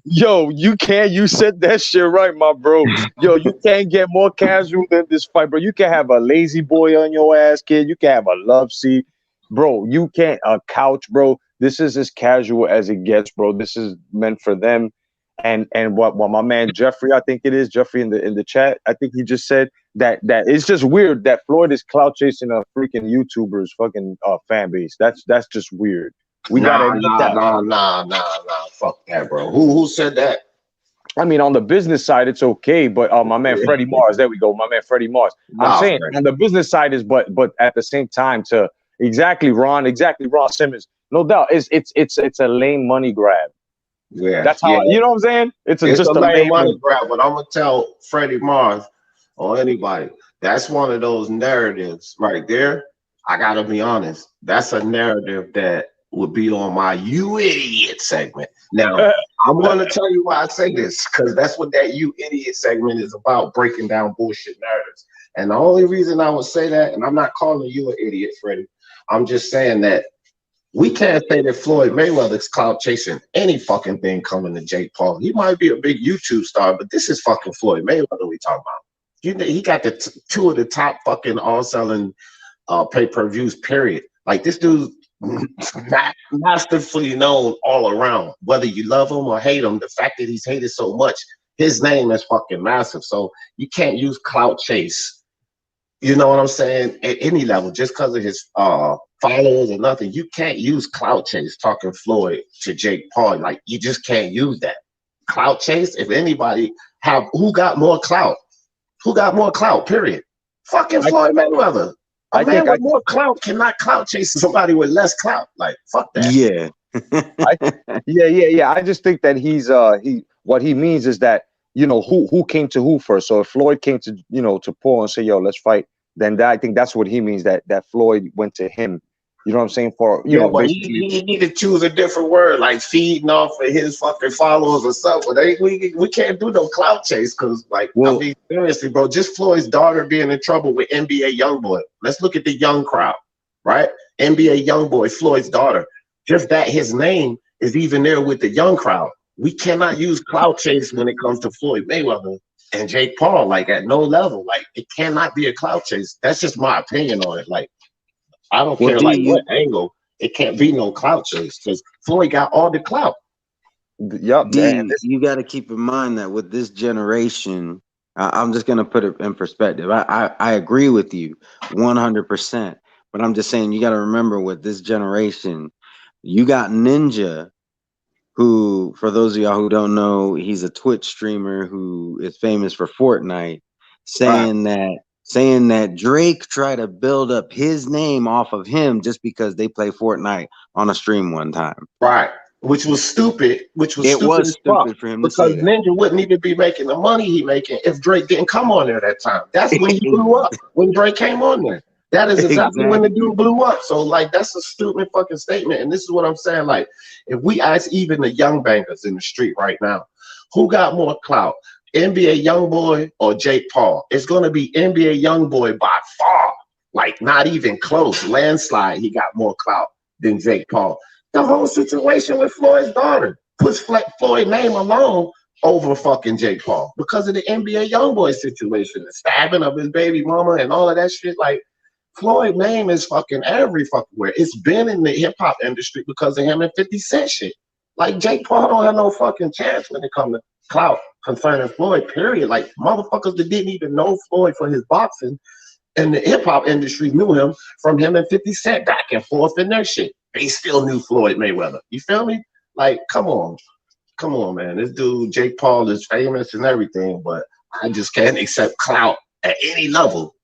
yo, you can't. You said that shit right, my bro. Yo, you can't get more casual than this fight, bro. You can have a lazy boy on your ass, kid. You can have a love seat, bro. You can't a couch, bro. This is as casual as it gets, bro. This is meant for them. And what my man Jeffrey, I think it is Jeffrey in the chat. I think he just said that it's just weird that Floyd is clout chasing a freaking YouTuber's fucking fan base. That's just weird. We gotta Nah, admit nah, that. nah, nah, nah, nah. Fuck that, bro. Who said that? I mean, on the business side, it's okay, but my man Freddie Mars, there we go, my man Freddie Mars. I'm Nah, saying Freddie. on the business side is, but at the same time, to exactly Ron Simmons, no doubt, it's a lame money grab. Yeah, That's how yeah. you know what I'm saying. It's It's a just a lame lame money money. grab, but I'm gonna tell Freddie Mars or anybody that's one of those narratives right there. I gotta be honest. That's a narrative that would be on my "you idiot" segment. Now, I'm gonna tell you why I say this because that's what that "you idiot" segment is about, breaking down bullshit narratives. And the only reason I would say that, and I'm not calling you an idiot, Freddie. I'm just saying that we can't say that Floyd Mayweather's clout chasing any fucking thing coming to Jake Paul. He might be a big YouTube star, but this is fucking Floyd Mayweather we talking about. He got two of the top fucking all selling pay per views. Period. Like this dude's masterfully known all around. Whether you love him or hate him, the fact that he's hated so much, his name is fucking massive. So you can't use clout chase, you know what I'm saying? At any level, just because of his followers or nothing, you can't use clout chase talking Floyd to Jake Paul. Like you just can't use that. Clout chase, if anybody have who got more clout? Who got more clout? Period. Fucking I Floyd Mayweather. A I man think with more clout cannot clout chase somebody with less clout. Like, fuck that. Yeah. I yeah. I just think that he what he means is that who came to who first. So if Floyd came to to Paul and say, yo, let's fight, then I think that's what he means, that Floyd went to him. You know what I'm saying? For Yeah, but basically. he need to choose a different word, like feeding off of his fucking followers or something. We can't do no clout chase because, like, I Well, mean, seriously, bro, just Floyd's daughter being in trouble with NBA YoungBoy. Let's look at the young crowd, right? NBA YoungBoy, Floyd's daughter. Just that his name is even there with the young crowd. We cannot use clout chase when it comes to Floyd Mayweather and Jake Paul, like at no level. Like, it cannot be a clout chase. That's just my opinion on it. Like, I don't well, care D, like what angle. It can't be no clout chase because Floyd got all the clout. Yup, and D, you got to keep in mind that with this generation, I'm just gonna put it in perspective. I agree with you 100%, but I'm just saying you got to remember with this generation, you got Ninja, who, for those of y'all who don't know, he's a Twitch streamer who is famous for Fortnite, Right. saying that Drake tried to build up his name off of him just because they play Fortnite on a stream one time. Right. Which was stupid. Which was It stupid was as fuck. stupid for him to Because say that. Ninja wouldn't even be making the money he making if Drake didn't come on there that time. That's when he blew up. When Drake came on there. That is exactly when the Exactly. dude blew up. So like that's a stupid fucking statement. And this is what I'm saying. Like, if we ask even the young bangers in the street right now, who got more clout? NBA Youngboy or Jake Paul? It's gonna be NBA Youngboy by far. Like not even close. Landslide, he got more clout than Jake Paul. The whole situation with Floyd's daughter puts Floyd's name alone over fucking Jake Paul because of the NBA YoungBoy situation, the stabbing of his baby mama and all of that shit. Like Floyd's name is fucking every fucking where. It's been in the hip hop industry because of him and 50 Cent shit. Like Jake Paul don't have no fucking chance when it comes to clout concerning Floyd, period. Like motherfuckers that didn't even know Floyd for his boxing and the hip hop industry knew him from him and 50 Cent back and forth in their shit. They still knew Floyd Mayweather. You feel me? Like, come on. Come on, man. This dude, Jake Paul, is famous and everything, but I just can't accept clout at any level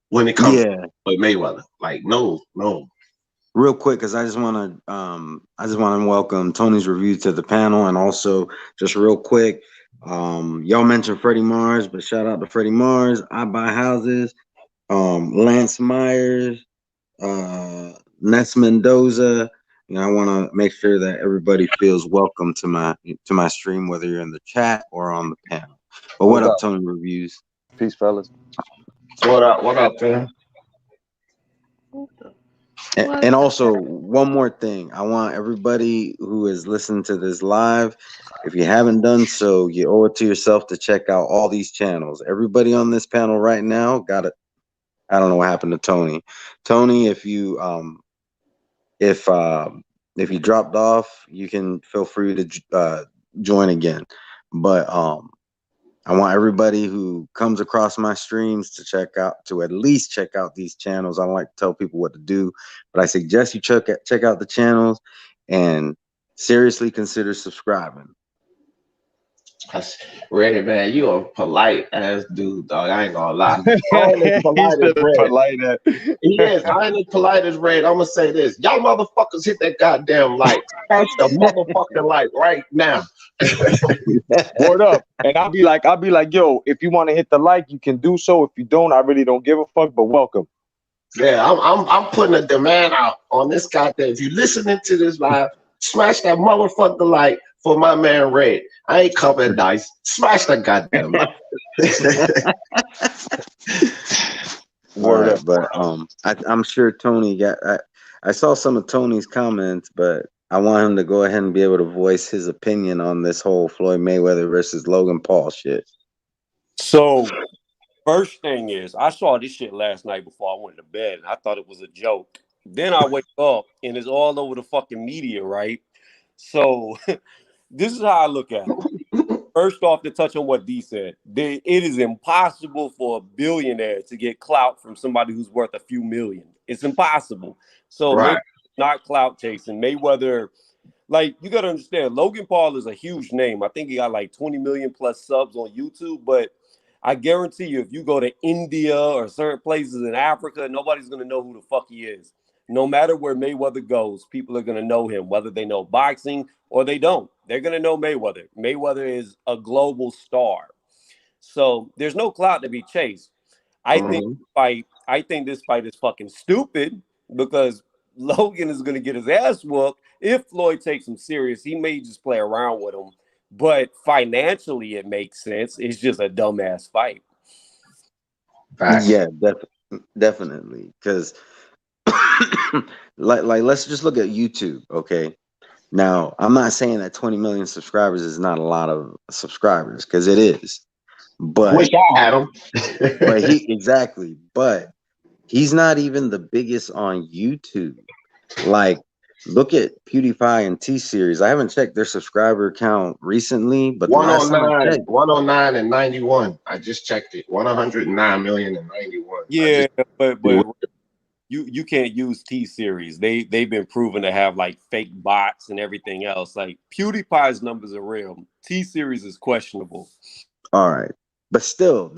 when it comes to Yeah. Floyd Mayweather. Like, no, no. Real quick, because I just want to welcome Tony's review to the panel, and also just real quick, y'all mentioned Freddie Mars, but shout out to Freddie Mars. I buy houses. Lance Myers, Ness Mendoza. I want to make sure that everybody feels welcome to my stream, whether you're in the chat or on the panel. But what what up, up? Tony Reviews? Peace, fellas. What up? What up, man? And also, one more thing. I want everybody who is listening to this live, if you haven't done so, you owe it to yourself to check out all these channels. Everybody on this panel right now got it. I don't know what happened to Tony. Tony, if you dropped off, you can feel free to join again. But I want everybody who comes across my streams to at least check out these channels. I don't like to tell people what to do, but I suggest you check out the channels and seriously consider subscribing. That's Ready, man. You a polite ass dude, dog. I ain't gonna lie. I ain't as He polite as said it Red. polite. He is. I ain't as polite as Red. I'm gonna say this. Y'all motherfuckers hit that goddamn like. Smash the motherfucking like right now. Word up. And I'll be like, yo, if you want to hit the like, you can do so. If you don't, I really don't give a fuck, but welcome. Yeah, I'm putting a demand out on this goddamn. If you listening to this live, smash that motherfucker like for my man Red. I ain't covered dice. Smash that goddamn like. All Word right, up. but I'm sure Tony got. I saw some of Tony's comments, but I want him to go ahead and be able to voice his opinion on this whole Floyd Mayweather versus Logan Paul shit. So first thing is, I saw this shit last night before I went to bed, and I thought it was a joke. Then I wake up, and it's all over the fucking media, right? So this is how I look at it. First off, to touch on what D said, it is impossible for a billionaire to get clout from somebody who's worth a few million. It's impossible. So Right. Mayweather not clout chasing. Mayweather, like you gotta understand, Logan Paul is a huge name. I think he got like 20 million plus subs on YouTube, but I guarantee you, if you go to India or certain places in Africa, nobody's gonna know who the fuck he is. No matter where Mayweather goes, people are gonna know him, whether they know boxing or they don't. They're gonna know Mayweather. Mayweather is a global star. So there's no clout to be chased. Mhm. I think this fight is fucking stupid because Logan is gonna get his ass whooped. If Floyd takes him serious, he may just play around with him. But financially, it makes sense. It's just a dumbass fight. Facts. Yeah, definitely. Because, like, let's just look at YouTube. Okay, now I'm not saying that 20 million subscribers is not a lot of subscribers, because it is. Wish But I had him. he exactly. But he's not even the biggest on YouTube. Like, look at PewDiePie and T Series. I haven't checked their subscriber count recently, but the last time I 109, checked, 109 and 91. I just checked it. 109 million and 91. I Yeah, just but you can't use T series. They've been proven to have like fake bots and everything else. Like PewDiePie's numbers are real. T series is questionable. all right. But still,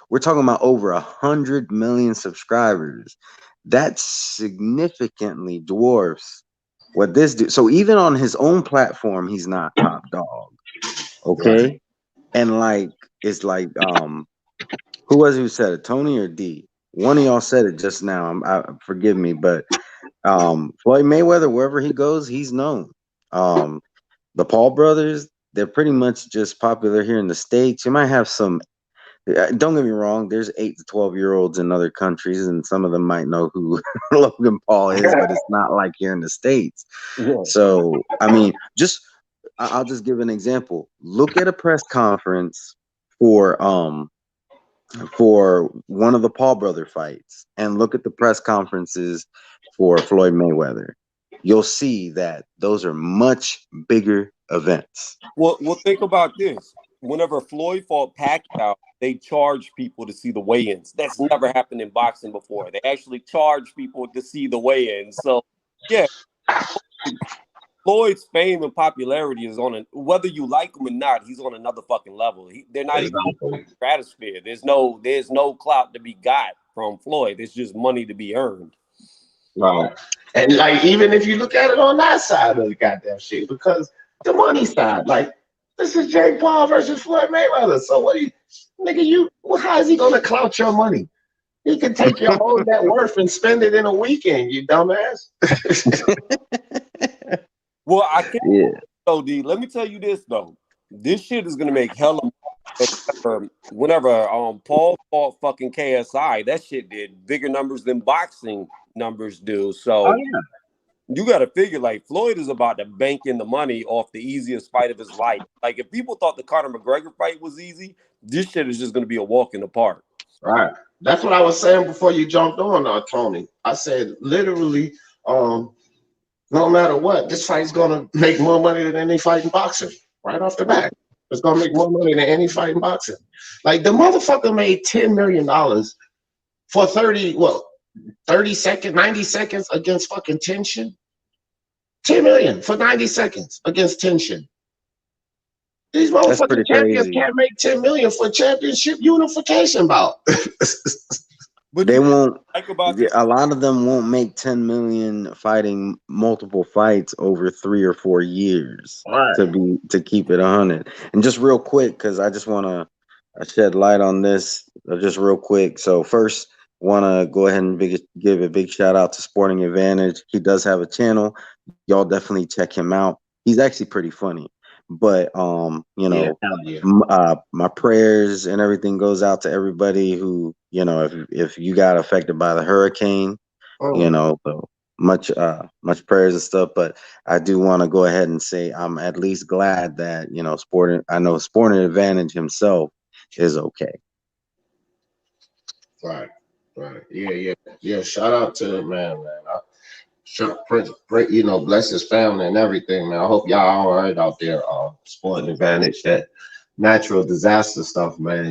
we're talking about over 100 million subscribers. That significantly dwarfs what this dude. So even on his own platform, he's not top dog. right. Okay, and like it's like who was it who said it? Tony or D? One of y'all said it just now. Forgive me, but Floyd Mayweather, wherever he goes, he's known. Um, the Paul brothers, they're pretty much just popular here in the States. You might have some. Don't get me wrong. There's 8 to 12-year-olds in other countries, and some of them might know who Logan Paul is, but it's not like here in the States. Yeah. So, I mean, I'll just give an example. Look at a press conference for one of the Paul brother fights, and look at the press conferences for Floyd Mayweather. You'll see that those are much bigger events. Well, think about this. Whenever Floyd fought Pacquiao, they charged people to see the weigh-ins. That's never happened in boxing before. They actually charge people to see the weigh-ins. So, yeah, Floyd's fame and popularity is on whether you like him or not, he's on another fucking level. They're not even in the Exactly. stratosphere. There's no clout to be got from Floyd. It's just money to be earned. Right. And like even if you look at it on that side of the goddamn shit, because the money side, like this is Jake Paul versus Floyd Mayweather. So what do you nigga well, how is he gonna clout your money? He can take your whole net worth and spend it in a weekend, you dumbass. Well, I can't Yeah. though, D. Let me tell you this though. This shit is gonna make hella whenever Paul fought fucking KSI, that shit did bigger numbers than boxing numbers do. Oh So yeah. you got to figure like Floyd is about to bank in the money off the easiest fight of his life. Like if people thought the Conor McGregor fight was easy, this shit is just going to be a walk in the park. Right. That's what I was saying before you jumped on, Tony. I said literally, no matter what, this fight's gonna make more money than any fight in boxing right off the bat. It's gonna make more money than any fight in boxing. Like the motherfucker made $10 million for 30 seconds, 90 seconds against fucking tension. 10 million for 90 seconds against tension. These That's motherfucking pretty champions crazy. can't make 10 million for a championship unification bout. But They you know what won't. I like about this? A lot of them won't make 10 million fighting multiple fights over 3 or 4 years Right. to keep it 100. And just real quick, because I just want to shed light on this, just real quick. So first, want to go ahead and give a big shout out to Sporting Advantage. He does have a channel. Y'all definitely check him out. He's actually pretty funny. But Yeah, hell yeah. my prayers and everything goes out to everybody who, if you got affected by the hurricane, Mm. so much prayers and stuff. But I do want to go ahead and say I'm at least glad that, Sporting Advantage himself is okay. Right. Right. Yeah, yeah. Yeah. Shout out to the man. Bless his family and everything, man. I hope y'all all right out there. Sporting Advantage, that natural disaster stuff, man.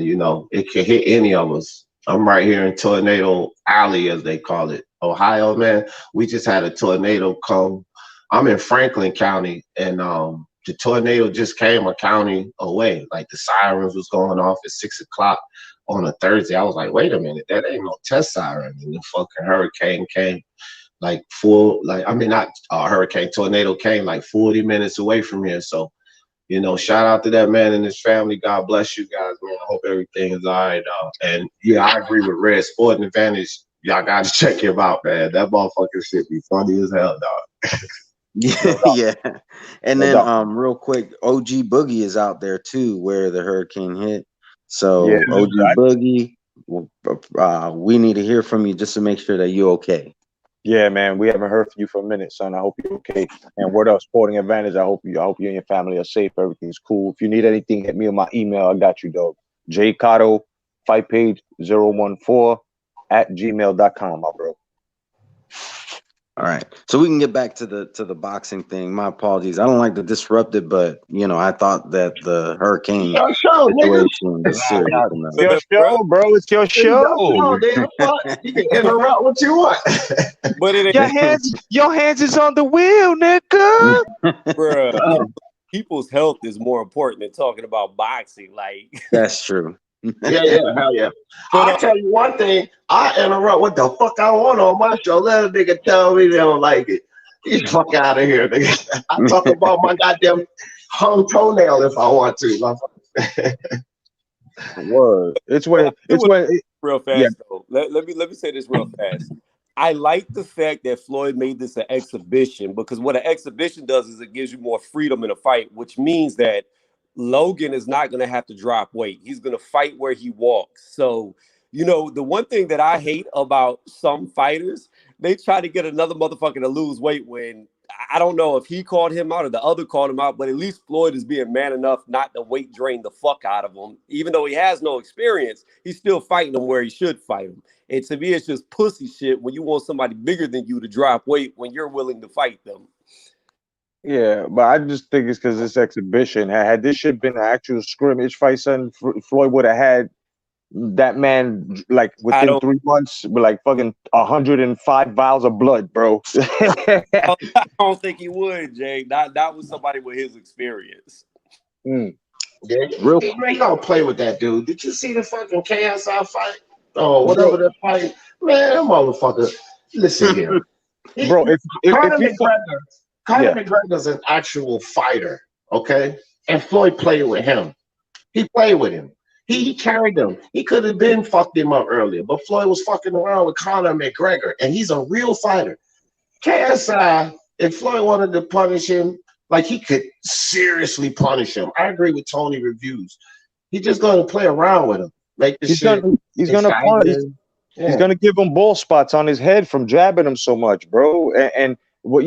It can hit any of us. I'm right here in Tornado Alley, as they call it, Ohio, man. We just had a tornado come. I'm in Franklin County, and the tornado just came a county away. Like the sirens was going off at 6 o'clock on a Thursday. I was like, wait a minute, that ain't no test siren. And the fucking hurricane came like I mean, not a hurricane, tornado came like 40 minutes away from here. So, shout out to that man and his family. God bless you guys, man. I hope everything is all right. And yeah, I agree with Red. Sporting Advantage, y'all got to check him out, man. That motherfucker shit be funny as hell, dog. Yeah, No doubt. yeah. And No then doubt. real quick, OG Boogie is out there too, where the hurricane hit. Yeah, So OG Boogie, we need to hear from you just to make sure that you're okay. yeah, man. We haven't heard from you for a minute, son. I hope you're okay. And word up, Sporting Advantage. I hope you and your family are safe. Everything's cool. If you need anything, hit me on my email. I got you, dog. jcotto, fight page 014 at gmail.com, my bro. All right. So we can get back to the boxing thing. My apologies. I don't like to disrupt it, but I thought that the hurricane Your show, nigga. situation was Nah, serious nah, enough. It's your Bro, show, bro. It's your It's your show. show, damn fuck. You can interrupt what you want. but it Your ain't, hands is on the wheel, nigga. bro. Oh, People's health is more important than talking about boxing. Like, That's true. yeah, yeah, hell yeah. but I'll tell you one thing. I interrupt what the fuck I want on my show. Let a nigga tell me they don't like it. Get the fuck out of here, nigga. I talk about my goddamn hung toenail if I want to. Word. It's bro, when real yeah. fast though. Let me say this real fast. I like the fact that Floyd made this an exhibition because what an exhibition does is it gives you more freedom in a fight, which means that Logan is not going to have to drop weight. He's going to fight where he walks. So, the one thing that I hate about some fighters, they try to get another motherfucker to lose weight when I don't know if he called him out or the other called him out, but at least Floyd is being man enough not to weight drain the fuck out of him. Even though he has no experience, he's still fighting him where he should fight him. And to me, it's just pussy shit when you want somebody bigger than you to drop weight when you're willing to fight them. Yeah, but I just think it's because this exhibition. Had this shit been an actual scrimmage fight, son, Floyd would have had that man like I within don't, 3 months with like fucking 105 vials of blood, bro. I don't think he would, Jay. Not with somebody with his experience. Mm. Yeah, Real, man, don't play with that dude. Did you see the fucking KSI fight? Oh, Bro, whatever that fight. Man, that motherfucker. Listen here. bro, if Conor you McGregor, Conor yeah, McGregor's an actual fighter, okay? And Floyd played with him. He played with him. He carried him. He could have been fucked him up earlier, but Floyd was fucking around with Conor McGregor, and he's a real fighter. KSI, if Floyd wanted to punish him, like he could seriously punish him. I agree with Tony Reviews. He's just going to play around with him, make the he's shit gonna he's gonna punch. exciting. He's Yeah, gonna give him ball spots on his head from jabbing him so much, bro. And what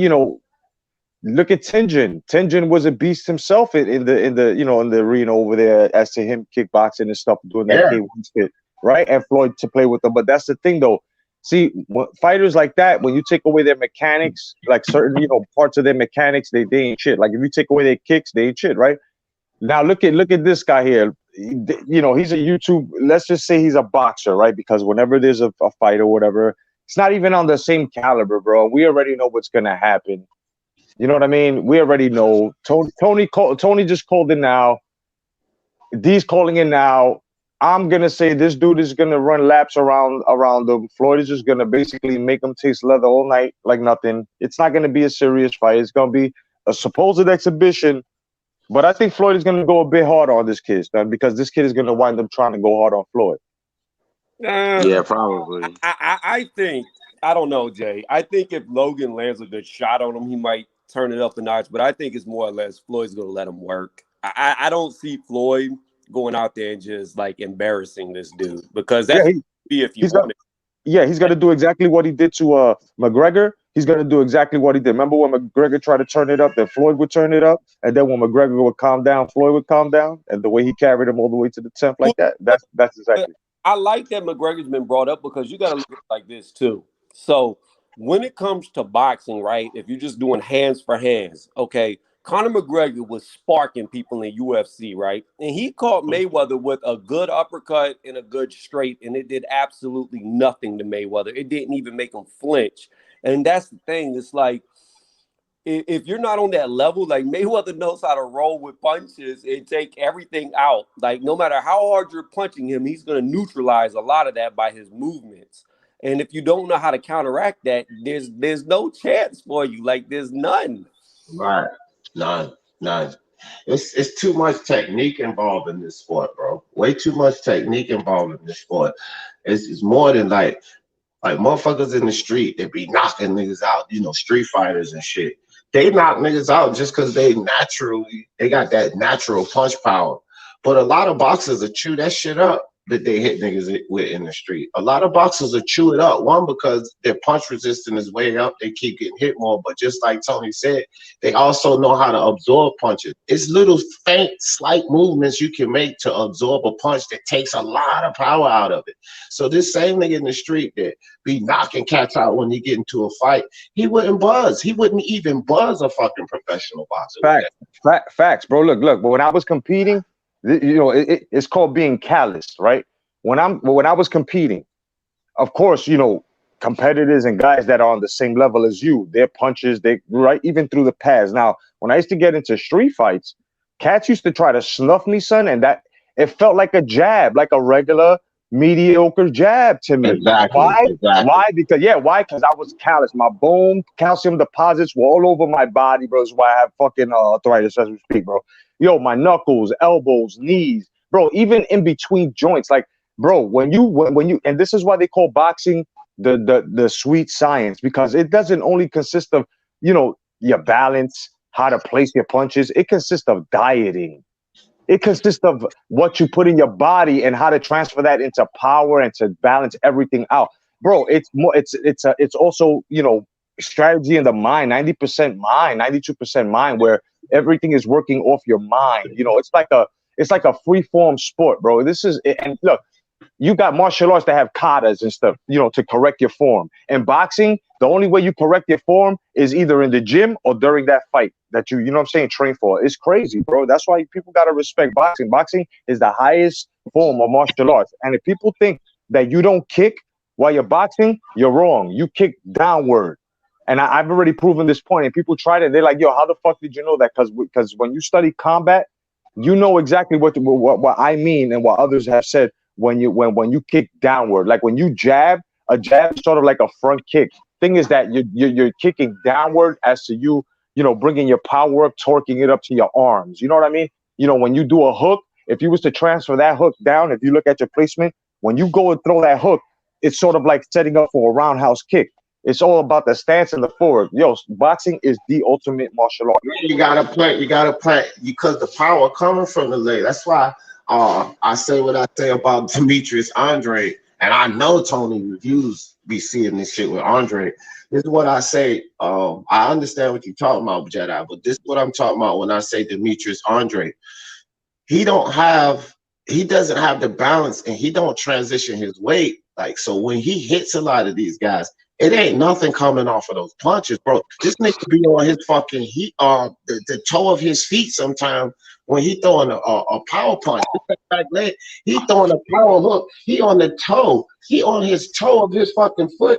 look at Tenjin. Tenjin was a beast himself in the arena over there as to him kickboxing and stuff, doing that yeah, K1 spit, right? And Floyd to play with them. But that's the thing though. See, fighters like that, when you take away their mechanics, like certain, parts of their mechanics, they ain't shit. Like if you take away their kicks, they ain't shit, right? Now look at this guy here. He's a YouTube. Let's just say he's a boxer, right? Because whenever there's a fight or whatever, it's not even on the same caliber, bro. We already know what's gonna happen. You know what I mean? We already know. Tony just called it now. D's calling in now. I'm gonna say this dude is gonna run laps around them. Floyd is just gonna basically make him taste leather all night like nothing. It's not gonna be a serious fight. It's gonna be a supposed exhibition. But I think Floyd is gonna go a bit hard on this kid, man, because this kid is gonna wind up trying to go hard on Floyd. Uh, Yeah, probably. I think I don't know, Jay. I think if Logan lands a good shot on him, he might turn it up a notch. But I think it's more or less Floyd's gonna let him work. I don't see Floyd going out there and just like embarrassing this dude because Yeah, that's be if you he's got want it. yeah, he's gonna do exactly what he did to McGregor. He's gonna do exactly what he did. Remember when McGregor tried to turn it up, then Floyd would turn it up, and then when McGregor would calm down, Floyd would calm down, and the way he carried him all the way to the 10th like that, that's exactly. I like that McGregor's been brought up because you got to look at it like this too. So when it comes to boxing, right? If you're just doing hands for hands, okay. Conor McGregor was sparking people in UFC, right? And he caught Mayweather with a good uppercut and a good straight, and it did absolutely nothing to Mayweather. It didn't even make him flinch. And that's the thing. It's like if you're not on that level, like Mayweather knows how to roll with punches and take everything out. Like no matter how hard you're punching him, he's going to neutralize a lot of that by his movements. And if you don't know how to counteract that, there's no chance for you. Like there's none. Right. None. None. It's too much technique involved in this sport, bro. Way too much technique involved in this sport. It's more than like motherfuckers in the street, they be knocking niggas out, street fighters and shit. They knock niggas out just because they got that natural punch power. But a lot of boxers will chew that shit up that they hit niggas with in the street. A lot of boxers will chew it up. One, because their punch resistance is way up, they keep getting hit more. But just like Tony said, they also know how to absorb punches. It's little faint, slight movements you can make to absorb a punch that takes a lot of power out of it. So this same nigga in the street that be knocking cats out when he get into a fight, he wouldn't buzz. He wouldn't even buzz a fucking professional boxer with that. Facts, bro. Look. When I was competing, it's called being callous, right? When I was competing, of course, competitors and guys that are on the same level as you, their punches, they right even through the pads. Now, when I used to get into street fights, cats used to try to snuff me, son, and that it felt like a jab, like a regular mediocre jab to me. Exactly, Why? exactly. Why? Why? Because I was callous. My bone calcium deposits were all over my body, bro. That's why I have fucking arthritis as we speak, bro. Yo, my knuckles, elbows, knees, bro, even in between joints. Like, bro, when you and this is why they call boxing the sweet science, because it doesn't only consist of, your balance, how to place your punches. It consists of dieting. It consists of what you put in your body and how to transfer that into power and to balance everything out. Bro, it's also, strategy in the mind, 90% mind, 92% mind, where everything is working off your mind. It's like a free form sport, bro. This is and look, you got martial arts that have katas and stuff, to correct your form. And boxing, the only way you correct your form is either in the gym or during that fight that you know what I'm saying, train for. It's crazy, bro. That's why people gotta respect boxing. Boxing is the highest form of martial arts. And if people think that you don't kick while you're boxing, you're wrong. You kick downward. And I've already proven this point. And people tried it. They're like, "Yo, how the fuck did you know that?" Because when you study combat, you know exactly what I mean and what others have said when you kick downward. Like when you jab, a jab is sort of like a front kick. Thing is that you're kicking downward as to bringing your power up, torquing it up to your arms. You know what I mean? When you do a hook, if you was to transfer that hook down, if you look at your placement, when you go and throw that hook, it's sort of like setting up for a roundhouse kick. It's all about the stance and the forward. Yo, boxing is the ultimate martial art. You gotta play because the power coming from the leg. That's why I say what I say about Demetrius Andre, and I know Tony reviews be seeing this shit with Andre. This is what I say. I understand what you're talking about, Jedi, but this is what I'm talking about when I say Demetrius Andre. He don't have he doesn't have the balance and he don't transition his weight. Like so when he hits a lot of these guys, it ain't nothing coming off of those punches, bro. This nigga be on his fucking the toe of his feet sometimes when he throwing a power punch. Back leg, he throwing a power hook. He on the toe. He on his toe of his fucking foot.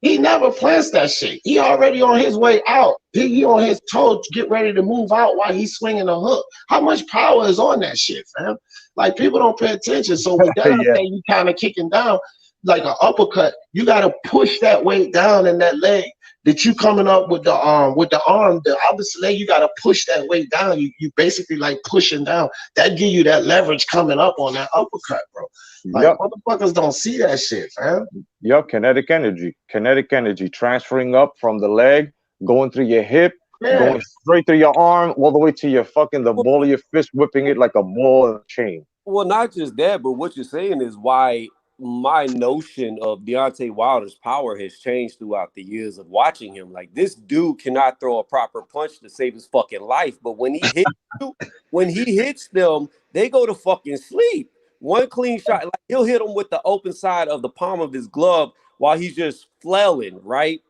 He never plans that shit. He already on his way out. He on his toe, get ready to move out while he's swinging a hook. How much power is on that shit, fam? Like people don't pay attention. So with that, I Yeah. say you kind of kicking down like an uppercut. You got to push that weight down in that leg. That you coming up with the arm, the opposite leg, you got to push that weight down. You basically like pushing down. That give you that leverage coming up on that uppercut, bro. Like Yep. motherfuckers don't see that shit, fam. Yep. Kinetic energy transferring up from the leg, going through your hip, Yeah. going straight through your arm, all the way to your fucking the ball of your fist, whipping it like a ball and a chain. Well, not just that, but what you're saying is why my notion of Deontay Wilder's power has changed throughout the years of watching him. Like this dude cannot throw a proper punch to save his fucking life, but when he hits you, when he hits them, they go to fucking sleep. One clean shot, like he'll hit him with the open side of the palm of his glove while he's just flailing, right?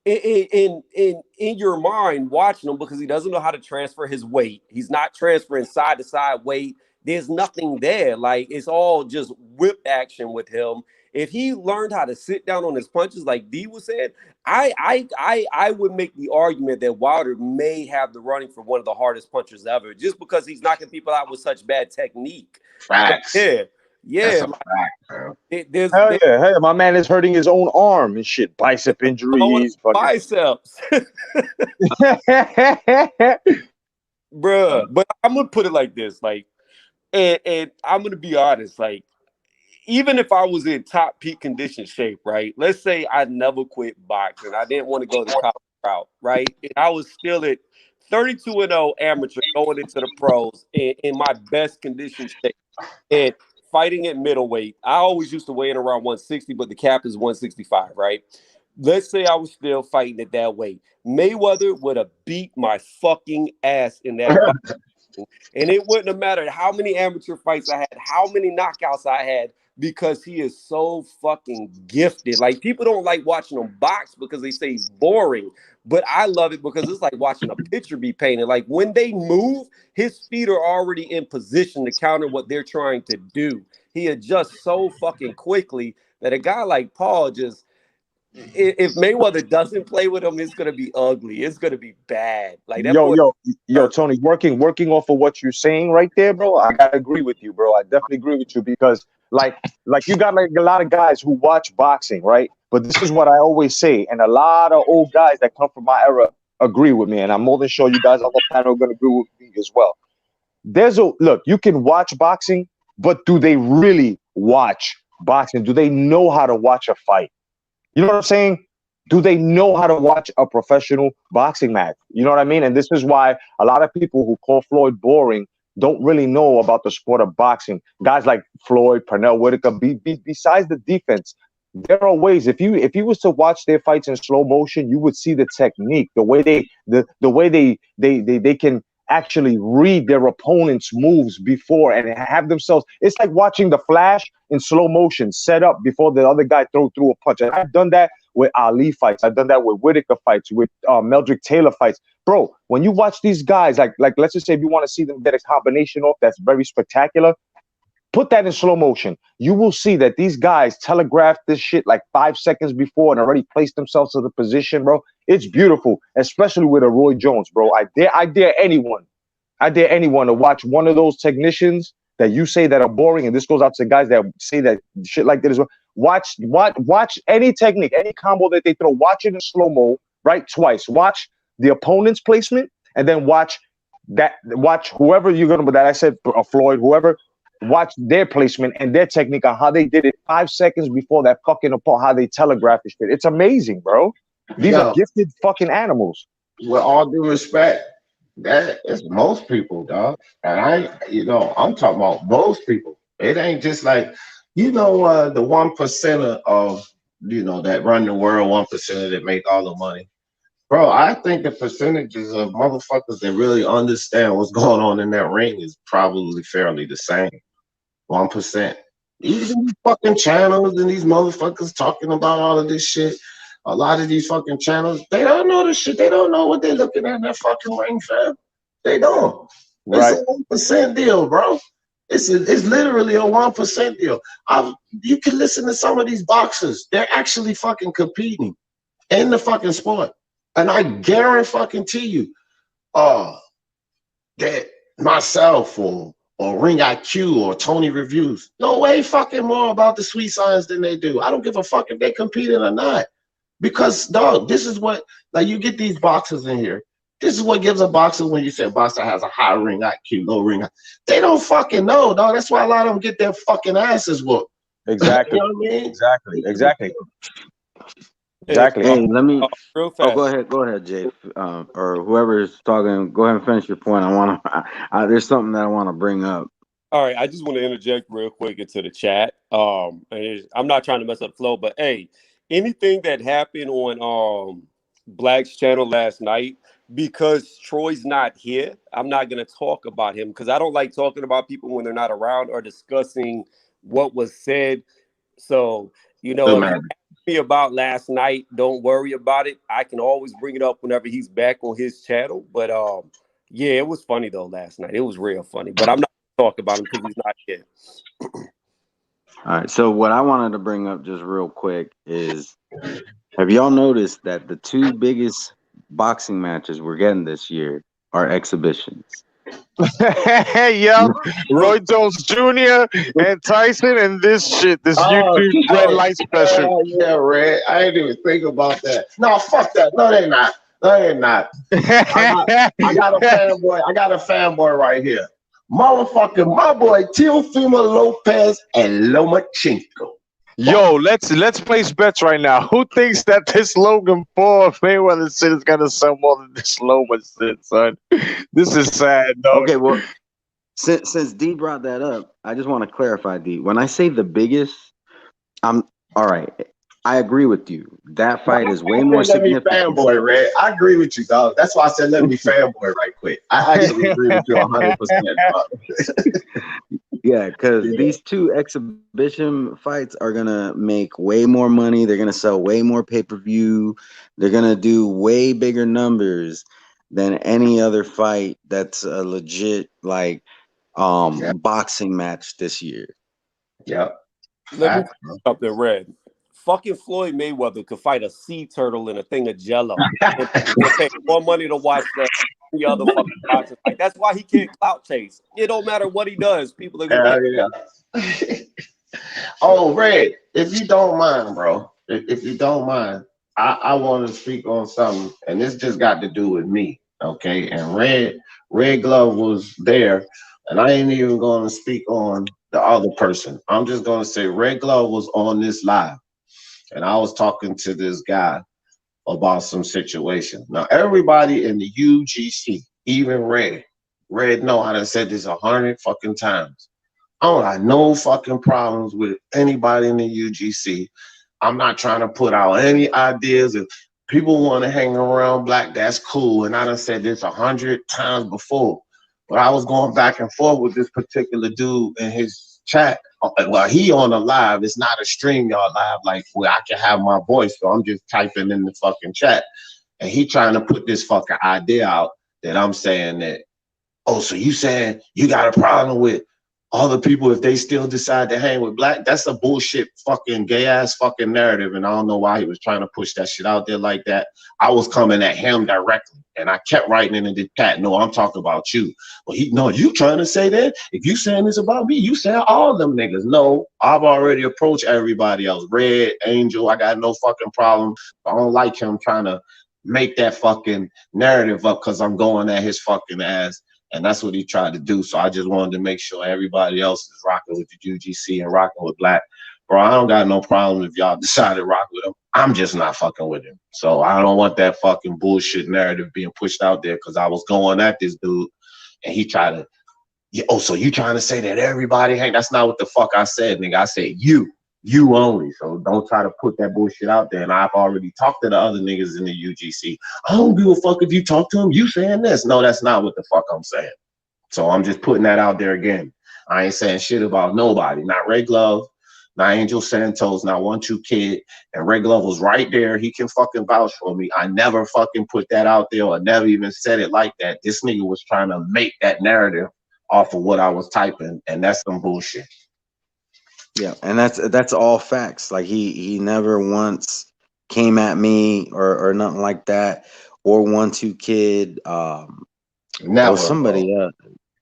In your mind watching him because he doesn't know how to transfer his weight. He's not transferring side to side weight. There's nothing there. Like it's all just whip action with him. If he learned how to sit down on his punches, like D was saying, I would make the argument that Wilder may have the running for one of the hardest punchers ever, just because he's knocking people out with such bad technique. So, Facts. yeah, That's yeah. a fact, man. Hell yeah. Hey, my man is hurting his own arm and shit. Bicep Blowing injuries. Fucking. biceps. Bruh. But I'm gonna put it like this, like, and I'm gonna be honest, like, even if I was in top peak condition shape, right? Let's say I never quit boxing, I didn't want to go the college route, right? And I was still at 32-0 amateur going into the pros in my best condition shape and fighting at middleweight. I always used to weigh in around 160, but the cap is 165, right? Let's say I was still fighting at that weight. Mayweather would have beat my fucking ass in that fight. And it wouldn't have mattered how many amateur fights I had, how many knockouts I had, because he is so fucking gifted. Like people don't like watching him box because they say he's boring, but I love it because it's like watching a picture be painted. Like when they move, his feet are already in position to counter what they're trying to do. He adjusts so fucking quickly that a guy like Paul just, if Mayweather doesn't play with him, it's gonna be ugly. It's gonna be bad. Like that Yo, boy. yo, yo, Tony, working off of what you're saying right there, bro. I gotta agree with you, bro. I definitely agree with you because, like you got like a lot of guys who watch boxing, right? But this is what I always say, and a lot of old guys that come from my era agree with me, and I'm more than sure you guys on the panel are gonna agree with me as well. There's a look, you can watch boxing, but do they really watch boxing? Do they know how to watch a fight? You know what I'm saying? Do they know how to watch a professional boxing match? You know what I mean? And this is why a lot of people who call Floyd boring don't really know about the sport of boxing. Guys like Floyd, Pernell Whitaker, besides the defense, there are ways. If you was to watch their fights in slow motion, you would see the technique, the way the way they can actually read their opponent's moves before and have themselves. It's like watching the Flash in slow motion, set up before the other guy through a punch. And I've done that with Ali fights. I've done that with Whitaker fights, with Meldrick Taylor fights. Bro, when you watch these guys, like let's just say if you want to see them get a combination off that's very spectacular, put that in slow motion. You will see that these guys telegraphed this shit like 5 seconds before and already placed themselves to the position, bro. It's beautiful, especially with a Roy Jones, bro. I dare anyone to watch one of those technicians that you say that are boring, and this goes out to guys that say that shit like that as well. Watch any technique, any combo that they throw. Watch it in slow mo, right? Twice. Watch the opponent's placement, and then watch whoever you're gonna. That I said, Floyd, whoever. Watch their placement and their technique on how they did it 5 seconds before that fucking opponent. How they telegraphed this shit. It's amazing, bro. These are Yo, gifted fucking animals. with all due respect, that is most people, dog. And I'm talking about most people. It ain't just like, the 1% of, that run the world, 1% that make all the money. Bro, I think the percentages of motherfuckers that really understand what's going on in that ring is probably fairly the same. 1%. Even these fucking channels and these motherfuckers talking about all of this shit. A lot of these fucking channels, they don't know this shit. They don't know what they're looking at in that fucking ring, fam. They don't. It's a Right. 1% deal, bro. It's literally a 1% deal. You can listen to some of these boxers. They're actually fucking competing. in the fucking sport. And I guarantee you, uh, that myself or Ring IQ or Tony Reviews know way fucking more about the sweet science than they do. I don't give a fuck if they competing or not. Because dog, this is what like you get these boxers in here. This is what gives a boxer when you say a boxer has a high ring IQ, low ring. They don't fucking know, dog. That's why a lot of them get their fucking asses whooped. Exactly. You know what I mean? Exactly. Hey, Hey, let me. real Oh, fast. go ahead, Jay, or whoever is talking. Go ahead and finish your point. I want to. There's something that I want to bring up. All right, I just want to interject real quick into the chat. I'm not trying to mess up flow, but hey, anything that happened on Black's channel last night, because Troy's not here, I'm not gonna talk about him because I don't like talking about people when they're not around or discussing what was said. So, Good if you man. ask me about last night, don't worry about it. I can always bring it up whenever he's back on his channel. But yeah, it was funny though last night. It was real funny. But I'm not gonna talk about him because he's not here. All right. So what I wanted to bring up just real quick is, have y'all noticed that the two biggest boxing matches we're getting this year are exhibitions? Yep. Roy Jones Jr. and Tyson and this shit, this Oh, YouTube red light special. yeah, Red. I didn't even think about that. No, fuck that. No, they're not. No, they're not. I got a fanboy. I got a fanboy right here. Motherfucking my boy Teofimo Lopez and Lomachenko. Yo, let's place bets right now. Who thinks that this Logan Paul Mayweather shit is gonna sell more than this Loma shit, son? This is sad, dog. Okay. Well, since D brought that up, I just want to clarify, D. When I say the biggest, I'm all right. I agree with you. That fight is way more Let me significant. fanboy, Red. I agree with you, dog. That's why I said let me fanboy right quick. I actually agree with you 100%. Yeah, because Yeah. these two exhibition fights are gonna make way more money. They're gonna sell way more pay-per-view. They're gonna do way bigger numbers than any other fight that's a legit like Yeah. boxing match this year. Yep. Let me Fact, bro. something red. Fucking Floyd Mayweather could fight a sea turtle in a thing of jello and people pay more money to watch that than the other fucking boxers. Like that's why he can't clout chase. It don't matter what he does, people are gonna pay. Yeah. Oh, Red, if you don't mind, bro, if you don't mind, I want to speak on something, and this just got to do with me, okay? And Red Glove was there, and I ain't even going to speak on the other person. I'm just going to say Red Glove was on this live, and I was talking to this guy about some situation. Now, everybody in the UGC, even Red know I done said this 100 fucking times. I don't have no fucking problems with anybody in the UGC. I'm not trying to put out any ideas. If people want to hang around Black, that's cool. And I done said this 100 times before. But I was going back and forth with this particular dude in his chat. Well, he on a live. It's not a stream y'all live like where I can have my voice. So I'm just typing in the fucking chat. And he trying to put this fucking idea out that I'm saying that, oh, so you saying you got a problem with other people if they still decide to hang with Black? That's a bullshit fucking gay ass fucking narrative. And I don't know why he was trying to push that shit out there like that. I was coming at him directly and I kept writing in the chat, no, I'm talking about you. Well, no, you trying to say that? If you saying this about me, you saying all them niggas. No, I've already approached everybody else. Red, Angel, I got no fucking problem. I don't like him trying to make that fucking narrative up because I'm going at his fucking ass. And that's what he tried to do. So I just wanted to make sure everybody else is rocking with the UGC and rocking with Black. Bro, I don't got no problem if y'all decide to rock with him. I'm just not fucking with him. So I don't want that fucking bullshit narrative being pushed out there because I was going at this dude and he tried to, oh, so you trying to say that everybody hang? That's not what the fuck I said, nigga. I said you only. So don't try to put that bullshit out there. And I've already talked to the other niggas in the UGC. I don't give a fuck if you talk to them. You saying this. No, that's not what the fuck I'm saying. So I'm just putting that out there again. I ain't saying shit about nobody. Not Red Glove, not Angel Santos, not 1-2 Kid. And Red Glove was right there. He can fucking vouch for me. I never fucking put that out there or never even said it like that. This nigga was trying to make that narrative off of what I was typing. And that's some bullshit. Yeah, and that's all facts. Like he never once came at me or nothing like that, or 1-2 Kid. There was Never, bro. somebody else.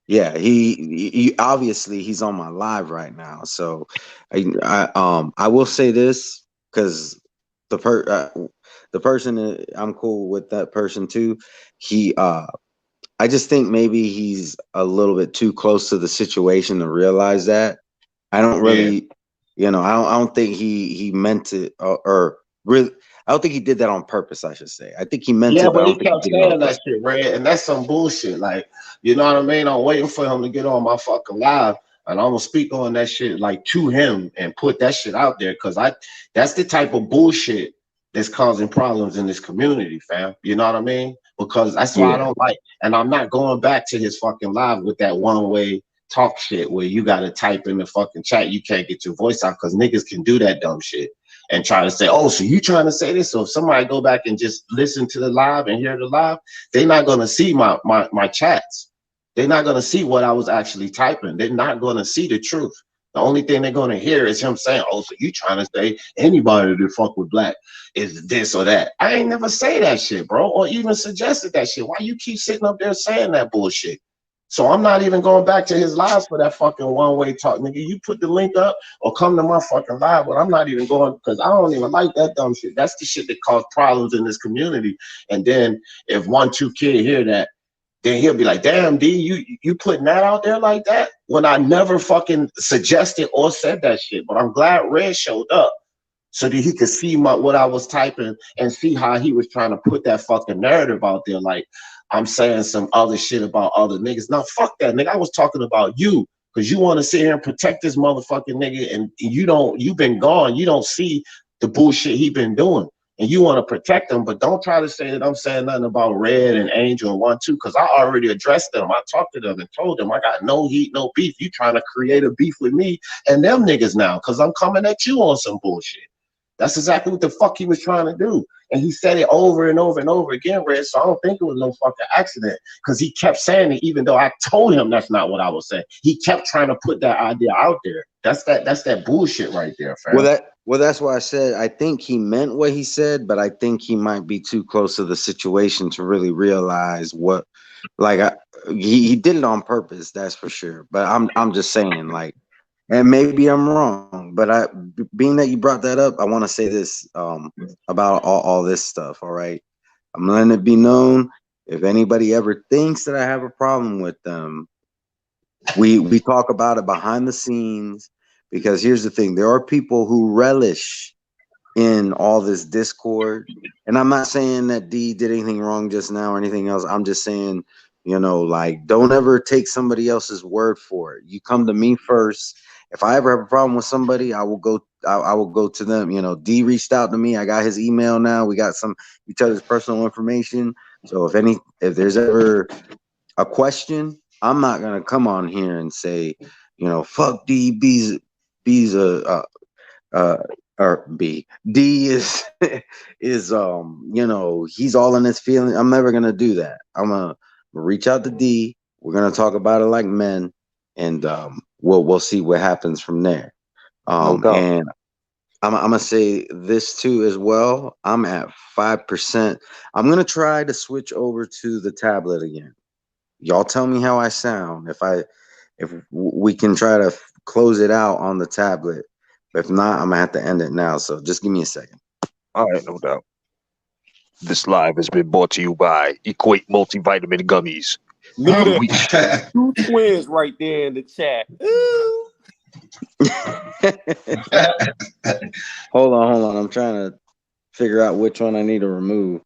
Yeah, he obviously he's on my live right now. So I will say this because the person I'm cool with that person too. He I just think maybe he's a little bit too close to the situation to realize that. I don't Yeah. really, I don't think he meant it or really. I don't think he did that on purpose. I should say. I think he meant Yeah, it, but I but he don't think he kept did it on saying that purpose. shit, Red, and that's some bullshit. Like, you know what I mean? I'm waiting for him to get on my fucking live, and I'm gonna speak on that shit like to him and put that shit out there because that's the type of bullshit that's causing problems in this community, fam. You know what I mean? Because that's why I Yeah, don't like, and I'm not going back to his fucking live with that one way talk shit where you gotta type in the fucking chat, you can't get your voice out because niggas can do that dumb shit and try to say, oh, so you trying to say this? So if somebody go back and just listen to the live and hear the live, they're not gonna see my chats. They're not gonna see what I was actually typing. They're not gonna see the truth. The only thing they're gonna hear is him saying, "Oh, so you trying to say anybody that fuck with black is this or that?" I ain't never say that shit, bro, or even suggested that shit. Why you keep sitting up there saying that bullshit? So I'm not even going back to his lives for that fucking one-way talk, nigga. You put the link up or come to my fucking live, but I'm not even going because I don't even like that dumb shit. That's the shit that caused problems in this community. And then if 1-2 Kid hear that, then he'll be like, "Damn, D, you putting that out there like that?" When I never fucking suggested or said that shit. But I'm glad Red showed up so that he could see what I was typing and see how he was trying to put that fucking narrative out there. Like I'm saying some other shit about other niggas. Now fuck that, nigga. I was talking about you because you want to sit here and protect this motherfucking nigga, and you've been gone. You don't see the bullshit he been doing. And you want to protect him, but don't try to say that I'm saying nothing about Red and Angel and 1-2, because I already addressed them. I talked to them and told them I got no heat, no beef. You trying to create a beef with me and them niggas now, because I'm coming at you on some bullshit. That's exactly what the fuck he was trying to do. And he said it over and over and over again, Red. So I don't think it was no fucking accident because he kept saying it, even though I told him that's not what I was saying. He kept trying to put that idea out there. That's that bullshit right there, fam. that's why I said I think he meant what he said, but I think he might be too close to the situation to really realize what. Like he did it on purpose, that's for sure. But I'm just saying, like, and maybe I'm wrong, but being that you brought that up, I want to say this about all this stuff. All right, I'm letting it be known if anybody ever thinks that I have a problem with them, we talk about it behind the scenes because here's the thing: there are people who relish in all this discord, and I'm not saying that D did anything wrong just now or anything else. I'm just saying, like, don't ever take somebody else's word for it. You come to me first. If I ever have a problem with somebody, I will go. I will go to them. D reached out to me. I got his email now. We got each other's personal information. So if there's ever a question, I'm not gonna come on here and say, fuck D, B's uh or B D is he's all in his feelings. I'm never gonna do that. I'm gonna reach out to D. We're gonna talk about it like men, and we'll see what happens from there. No doubt. And I'm gonna say this too as well. I'm at 5%. I'm gonna try to switch over to the tablet again. Y'all tell me how I sound. If we can try to close it out on the tablet. If not, I'm gonna have to end it now. So just give me a second. All right, no doubt. This live has been brought to you by Equate Multivitamin Gummies. Look at We that. Two twins right there in the chat. Ooh. Hold on. I'm trying to figure out which one I need to remove.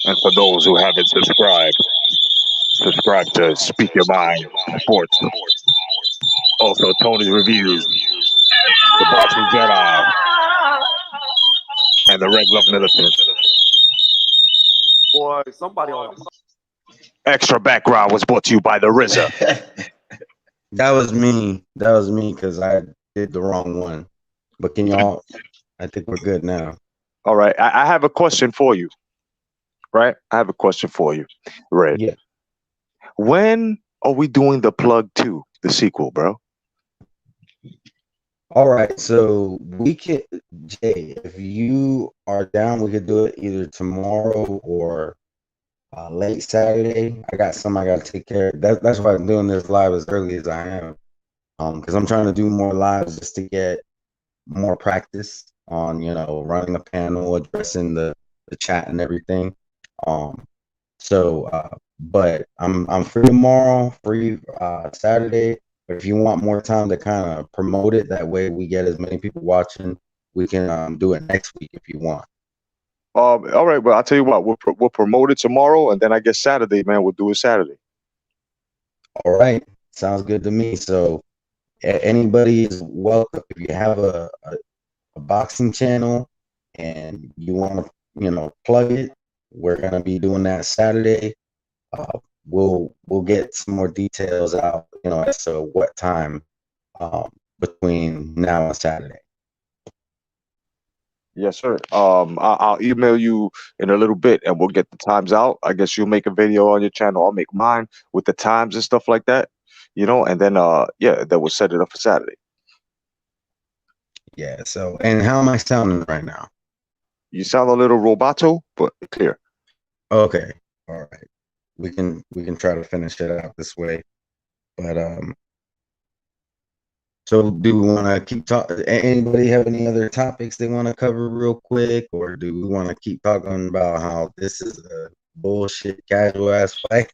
And for those who haven't subscribe to Speak Your Mind Sports. Also, Tony's Reviews, The Boxing Jedi, and the Red Glove Militant. Boy, somebody on Extra background was brought to you by the RZA. That was me. Because I did the wrong one. But can y'all? I think we're good now. All right, I have a question for you. right? I have a question for you, Red. Yeah. When are we doing the Plug 2, the sequel, bro? All right. So we could, Jay, if you are down, we could do it either tomorrow or late Saturday. I got some I got to take care of. That's why I'm doing this live as early as I am. Because I'm trying to do more lives just to get more practice on, running a panel, addressing the chat and everything. Um, but I'm free tomorrow, free Saturday. But if you want more time to kind of promote it, that way we get as many people watching. We can do it next week if you want. All right, but I'll tell you what, we'll promote it tomorrow, and then I guess Saturday, man, we'll do it Saturday. All right, sounds good to me. So anybody is welcome. If you have a boxing channel and you want to, plug it, we're gonna be doing that Saturday. We'll get some more details out, as to what time between now and Saturday. Yes, sir. I'll email you in a little bit, and we'll get the times out. I guess you'll make a video on your channel. I'll make mine with the times and stuff like that, and then then we'll set it up for Saturday. Yeah. So, and how am I sounding right now? You sound a little roboto, but clear. Okay. All right. We can try to finish it out this way, but So do we want to keep talking? Anybody have any other topics they want to cover real quick, or do we want to keep talking about how this is a bullshit casual ass fight?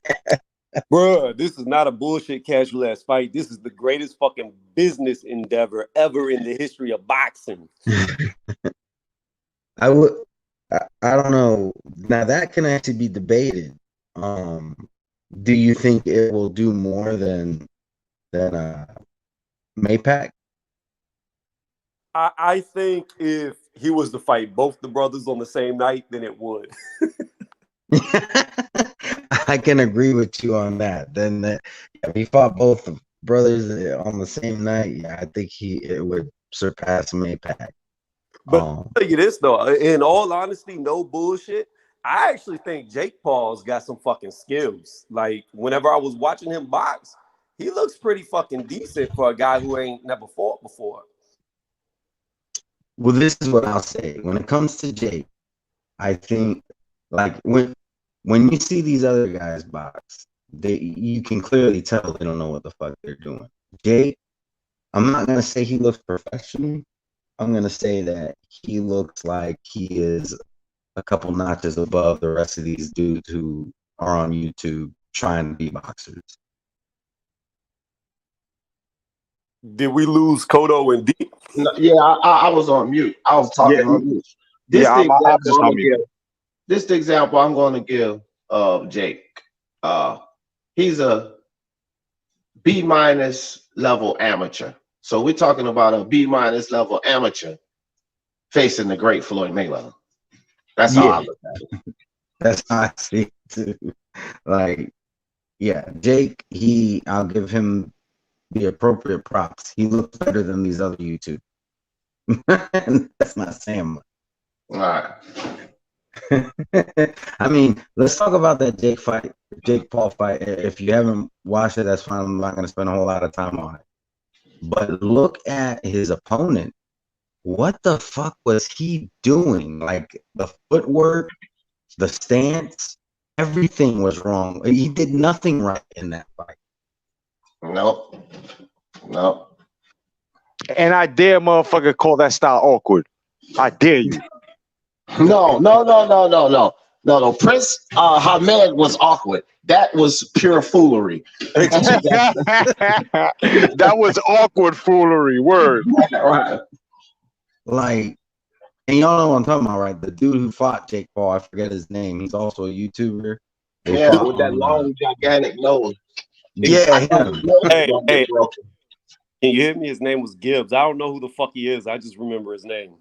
Bruh, this is not a bullshit casual ass fight. This is the greatest fucking business endeavor ever in the history of boxing. I would. I don't know. Now that can actually be debated. Do you think it will do more than Maypac? I think if he was to fight both the brothers on the same night, then it would. I can agree with you on that. Then if he fought both brothers on the same night, yeah, I think it would surpass Maypac. But I'll tell you this though, in all honesty, no bullshit. I actually think Jake Paul's got some fucking skills. Like whenever I was watching him box, he looks pretty fucking decent for a guy who ain't never fought before. Well, this is what I'll say. When it comes to Jake, I think like when you see these other guys box, you can clearly tell they don't know what the fuck they're doing. Jake, I'm not gonna say he looks professional. I'm gonna say that he looks like he is a couple notches above the rest of these dudes who are on YouTube trying to be boxers. Did we lose Kodo and D? No, yeah, I was on mute. I was talking on mute. This the example I'm going to give of Jake. He's a B- level amateur. So we're talking about a B- level amateur facing the great Floyd Mayweather. That's how I look at it. That's how I see it too. Like, yeah, Jake, I'll give him the appropriate props. He looks better than these other YouTubers. And that's not saying much. All right. I mean, let's talk about that Jake Paul fight. If you haven't watched it, that's fine. I'm not going to spend a whole lot of time on it. But look at his opponent. What the fuck was he doing? Like the footwork, the stance, everything was wrong. He did nothing right in that fight. Nope. And I dare motherfucker call that style awkward. I dare you. No. Prince Hamed was awkward. That was pure foolery. That was awkward foolery. Word. Right. Like, and y'all know what I'm talking about, right? The dude who fought Jake Paul, I forget his name. He's also a YouTuber. Yeah, with that long, gigantic nose. Yeah. Hey, can you hear me? His name was Gibbs. I don't know who the fuck he is. I just remember his name.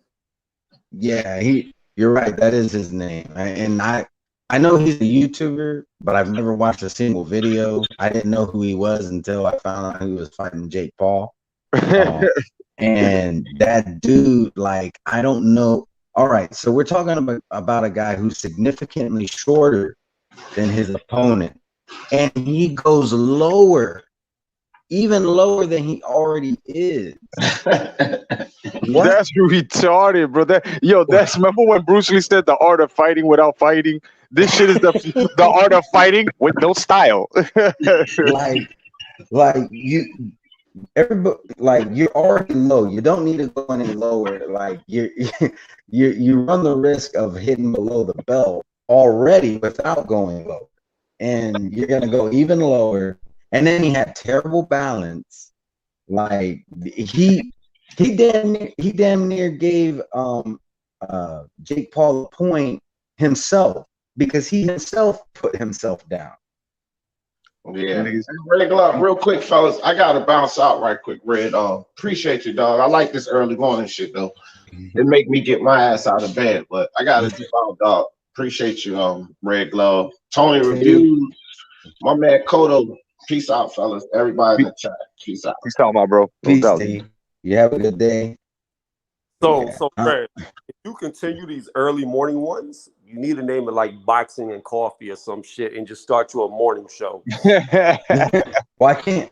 Yeah, you're right. That is his name. And I know he's a YouTuber, but I've never watched a single video. I didn't know who he was until I found out he was fighting Jake Paul. And that dude, like, I don't know. All right, so we're talking about a guy who's significantly shorter than his opponent, and he goes lower, even lower than he already is. What? That's retarded, bro. That's remember when Bruce Lee said the art of fighting without fighting? This shit is the art of fighting with no style. like you everybody, like you're already low. You don't need to go any lower. Like you run the risk of hitting below the belt already without going low, and you're gonna go even lower. And then he had terrible balance. Like he damn near gave Jake Paul a point himself because he himself put himself down. Yeah. Red Glove, real quick, fellas. I gotta bounce out right quick, Red. Appreciate you, dog. I like this early morning shit though. It make me get my ass out of bed, but I gotta dip out, dog. Appreciate you, Red Glove. Tony Reviews, my man Kodo. Peace out, fellas. Everybody in the chat. Peace out. He's talking about, bro. No Peace, doubt. Steve. You have a good day. So, Fred, if you continue these early morning ones, you need to name it like boxing and coffee or some shit, and just start you a morning show. Well, I can't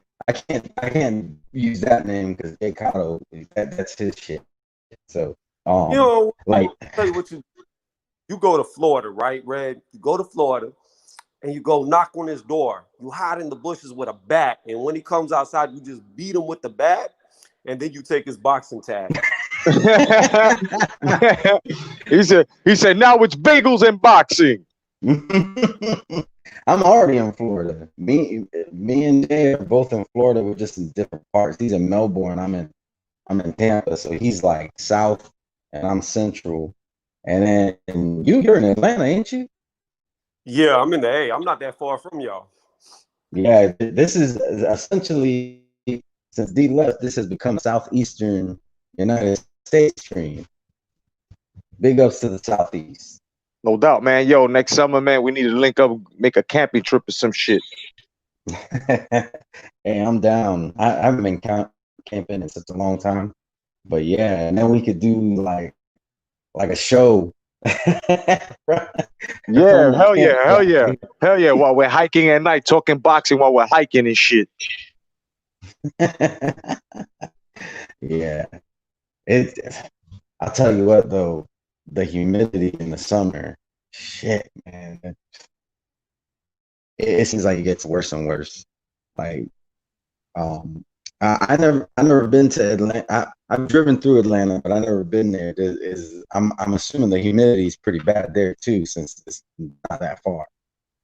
use that name because Jay Cotto, that's his shit. So, you know, like, I'll tell you what you go to Florida, right, Red? You go to Florida and you go knock on his door. You hide in the bushes with a bat, and when he comes outside, you just beat him with the bat, and then you take his boxing tag. he said now it's bagels and boxing. I'm already in Florida. Me and Jay are both in Florida. We're just in different parts. He's in Melbourne. I'm in Tampa. So he's like south, and I'm central. And then you're in Atlanta, ain't you? Yeah, I'm in the A. I'm not that far from y'all. Yeah, this is essentially, since D left, this has become southeastern United States stream. Big ups to the southeast. No doubt, man. Yo, next summer, man, we need to link up, make a camping trip or some shit. Hey, I'm down. I haven't been camping in such a long time, but yeah, and then we could do like a show. Yeah, hell yeah. While we're hiking at night, talking boxing while we're hiking and shit. Yeah, I'll tell you what though, the humidity in the summer, shit, man. It seems like it gets worse and worse. Like, I never been to Atlanta. I've driven through Atlanta, but I never been there. I'm assuming the humidity is pretty bad there too, since it's not that far.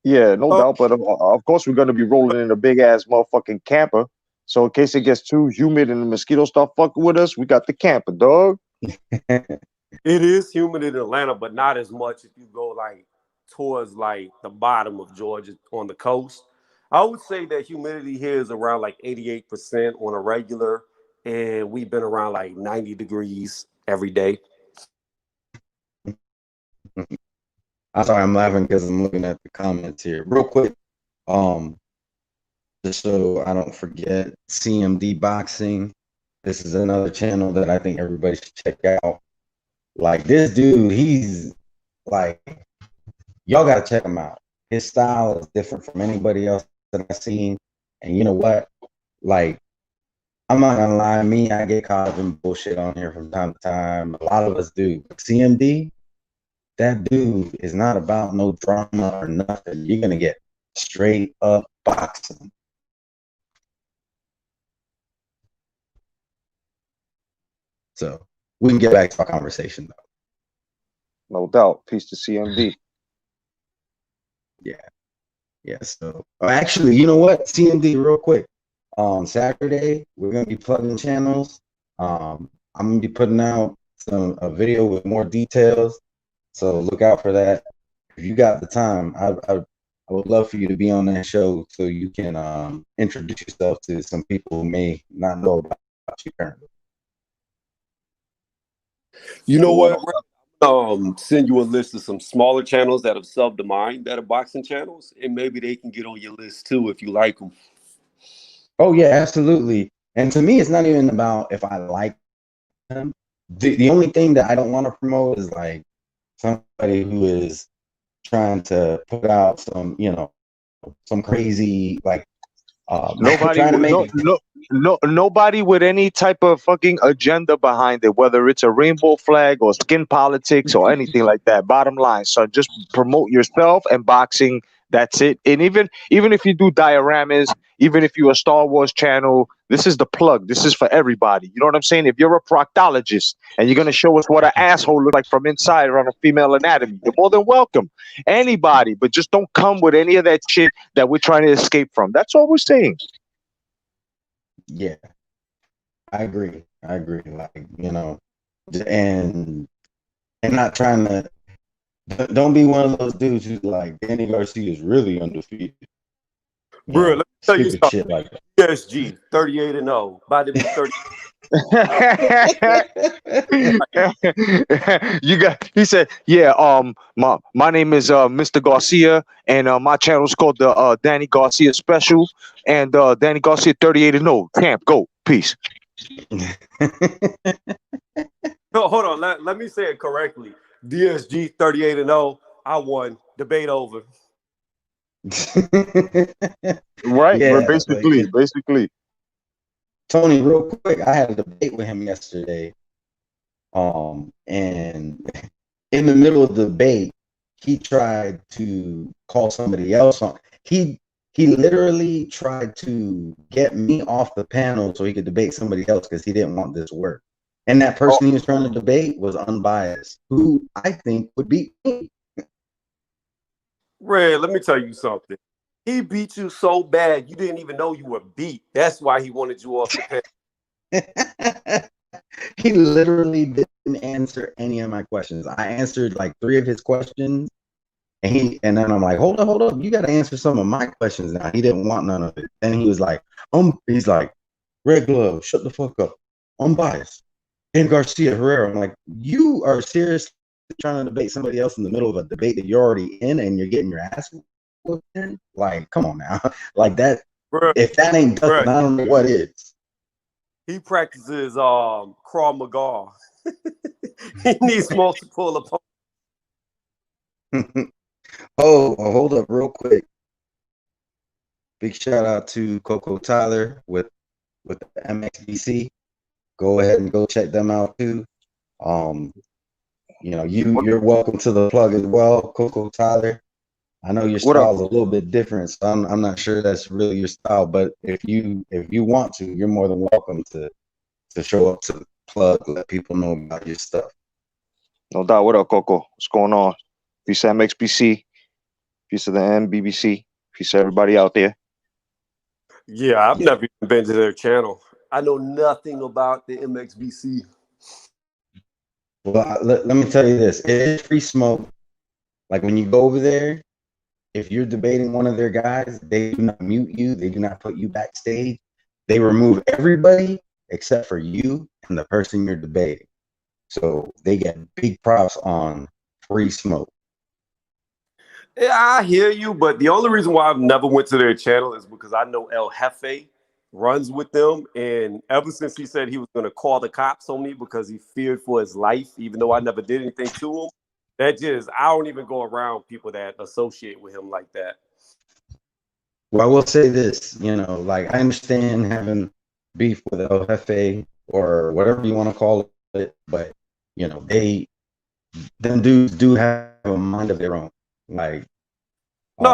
Yeah, no doubt. But of course, we're gonna be rolling in a big ass motherfucking camper. So in case it gets too humid and the mosquitoes start fucking with us, we got the camper, dog. It is humid in Atlanta, but not as much if you go like towards like the bottom of Georgia on the coast. I would say that humidity here is around like 88% on a regular, and we've been around like 90 degrees every day. I'm sorry, I'm laughing because I'm looking at the comments here. Real quick, just so I don't forget, CMD Boxing. This is another channel that I think everybody should check out. Like this dude, he's like, y'all gotta check him out. His style is different from anybody else that I've seen. And you know what? Like, I'm not gonna lie, I get caught up in bullshit on here from time to time. A lot of us do. But CMD, that dude is not about no drama or nothing. You're gonna get straight up boxing. So we can get back to our conversation though. No doubt. Peace to CMD. Yeah. So actually, you know what? CMD, real quick. Saturday we're gonna be plugging channels. I'm gonna be putting out a video with more details. So look out for that. If you got the time, I would love for you to be on that show so you can introduce yourself to some people who may not know about you currently. You know what? Send you a list of some smaller channels that have subbed to mine that are boxing channels, and maybe they can get on your list too if you like them. Oh yeah, absolutely. And to me, it's not even about if I like them. the only thing that I don't want to promote is like somebody who is trying to put out some, some crazy like Nobody, trying to make no, it. no, no, nobody with any type of fucking agenda behind it, whether it's a rainbow flag or skin politics or anything like that. Bottom line, so just promote yourself and boxing. That's it. And even if you do dioramas, even if you're a Star Wars channel, this is the plug. This is for everybody. You know what I'm saying? If you're a proctologist and you're gonna show us what an asshole looks like from inside around a female anatomy, you're more than welcome. Anybody, but just don't come with any of that shit that we're trying to escape from. That's all we're saying. Yeah, I agree. I agree. Like, and not trying to. Don't be one of those dudes who's like Danny Garcia is really undefeated. Bro, let me tell you Stupid shit something. like that. PSG 38-0, about to be 30. You got he said, yeah, my name is Mr. Garcia and my channel is called the Danny Garcia Special and Danny Garcia 38 and 0. Camp, go. Peace. No, hold on. Let me say it correctly. DSG 38-0. I won. Debate over. Right, but Yeah, but basically. Tony, real quick, I had a debate with him yesterday. And in the middle of the debate, he tried to call somebody else on. He literally tried to get me off the panel so he could debate somebody else because he didn't want this work. And that person he was trying to debate was unbiased, who I think would beat me. Red, let me tell you something. He beat you so bad you didn't even know you were beat. That's why he wanted you off the panel. He literally didn't answer any of my questions. I answered like 3 of his questions, and then I'm like, hold up, you got to answer some of my questions now. He didn't want none of it. Then he was like, he's like, Red Glove, shut the fuck up. I'm biased. And Garcia Herrera. I'm like, you are seriously trying to debate somebody else in the middle of a debate that you're already in, and you're getting your ass whooped in? Like, come on now, like that. Bruh, If that ain't done, I don't know what is. He practices Krav Maga. He needs multiple opponents. Hold up real quick. Big shout out to Coco Tyler with the MXBC. Go ahead and go check them out too. You're welcome to the plug as well, Coco Tyler. I know your style is a little bit different, so I'm not sure that's really your style. But if you want to, you're more than welcome to show up to the plug, let people know about your stuff. No doubt. What up, Coco? What's going on? Peace to MXBC. Peace to the MBBC. Peace to everybody out there. Yeah, I've never even been to their channel. I know nothing about the MXBC. Well, let me tell you this. It is free smoke. Like when you go over there, if you're debating one of their guys, they do not mute you. They do not put you backstage. They remove everybody except for you and the person you're debating. So they get big props on free smoke. Yeah, I hear you, but the only reason why I've never went to their channel is because I know El Jefe runs with them, and ever since he said he was going to call the cops on me because he feared for his life, even though I never did anything to him, I don't even go around people that associate with him like that. Well, I will say this, like I understand having beef with El Jefe or whatever you want to call it, but them dudes do have a mind of their own. Like, no.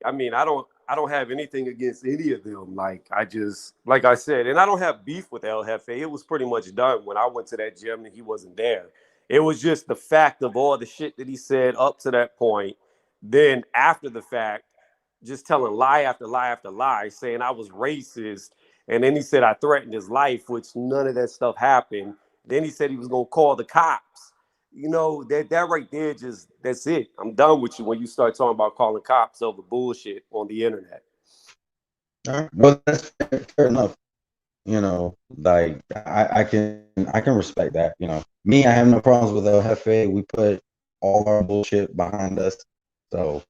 I mean, I don't have anything against any of them. Like I said, and I don't have beef with El Jefe. It was pretty much done when I went to that gym and he wasn't there. It was just the fact of all the shit that he said up to that point. Then after the fact, just telling lie after lie after lie, saying I was racist. And then he said I threatened his life, which none of that stuff happened. Then he said he was going to call the cops. That right there, that's it. I'm done with you when you start talking about calling cops over bullshit on the internet. All right. Well, that's fair enough. Like I can respect that. Me, I have no problems with El Jefe. We put all our bullshit behind us. So,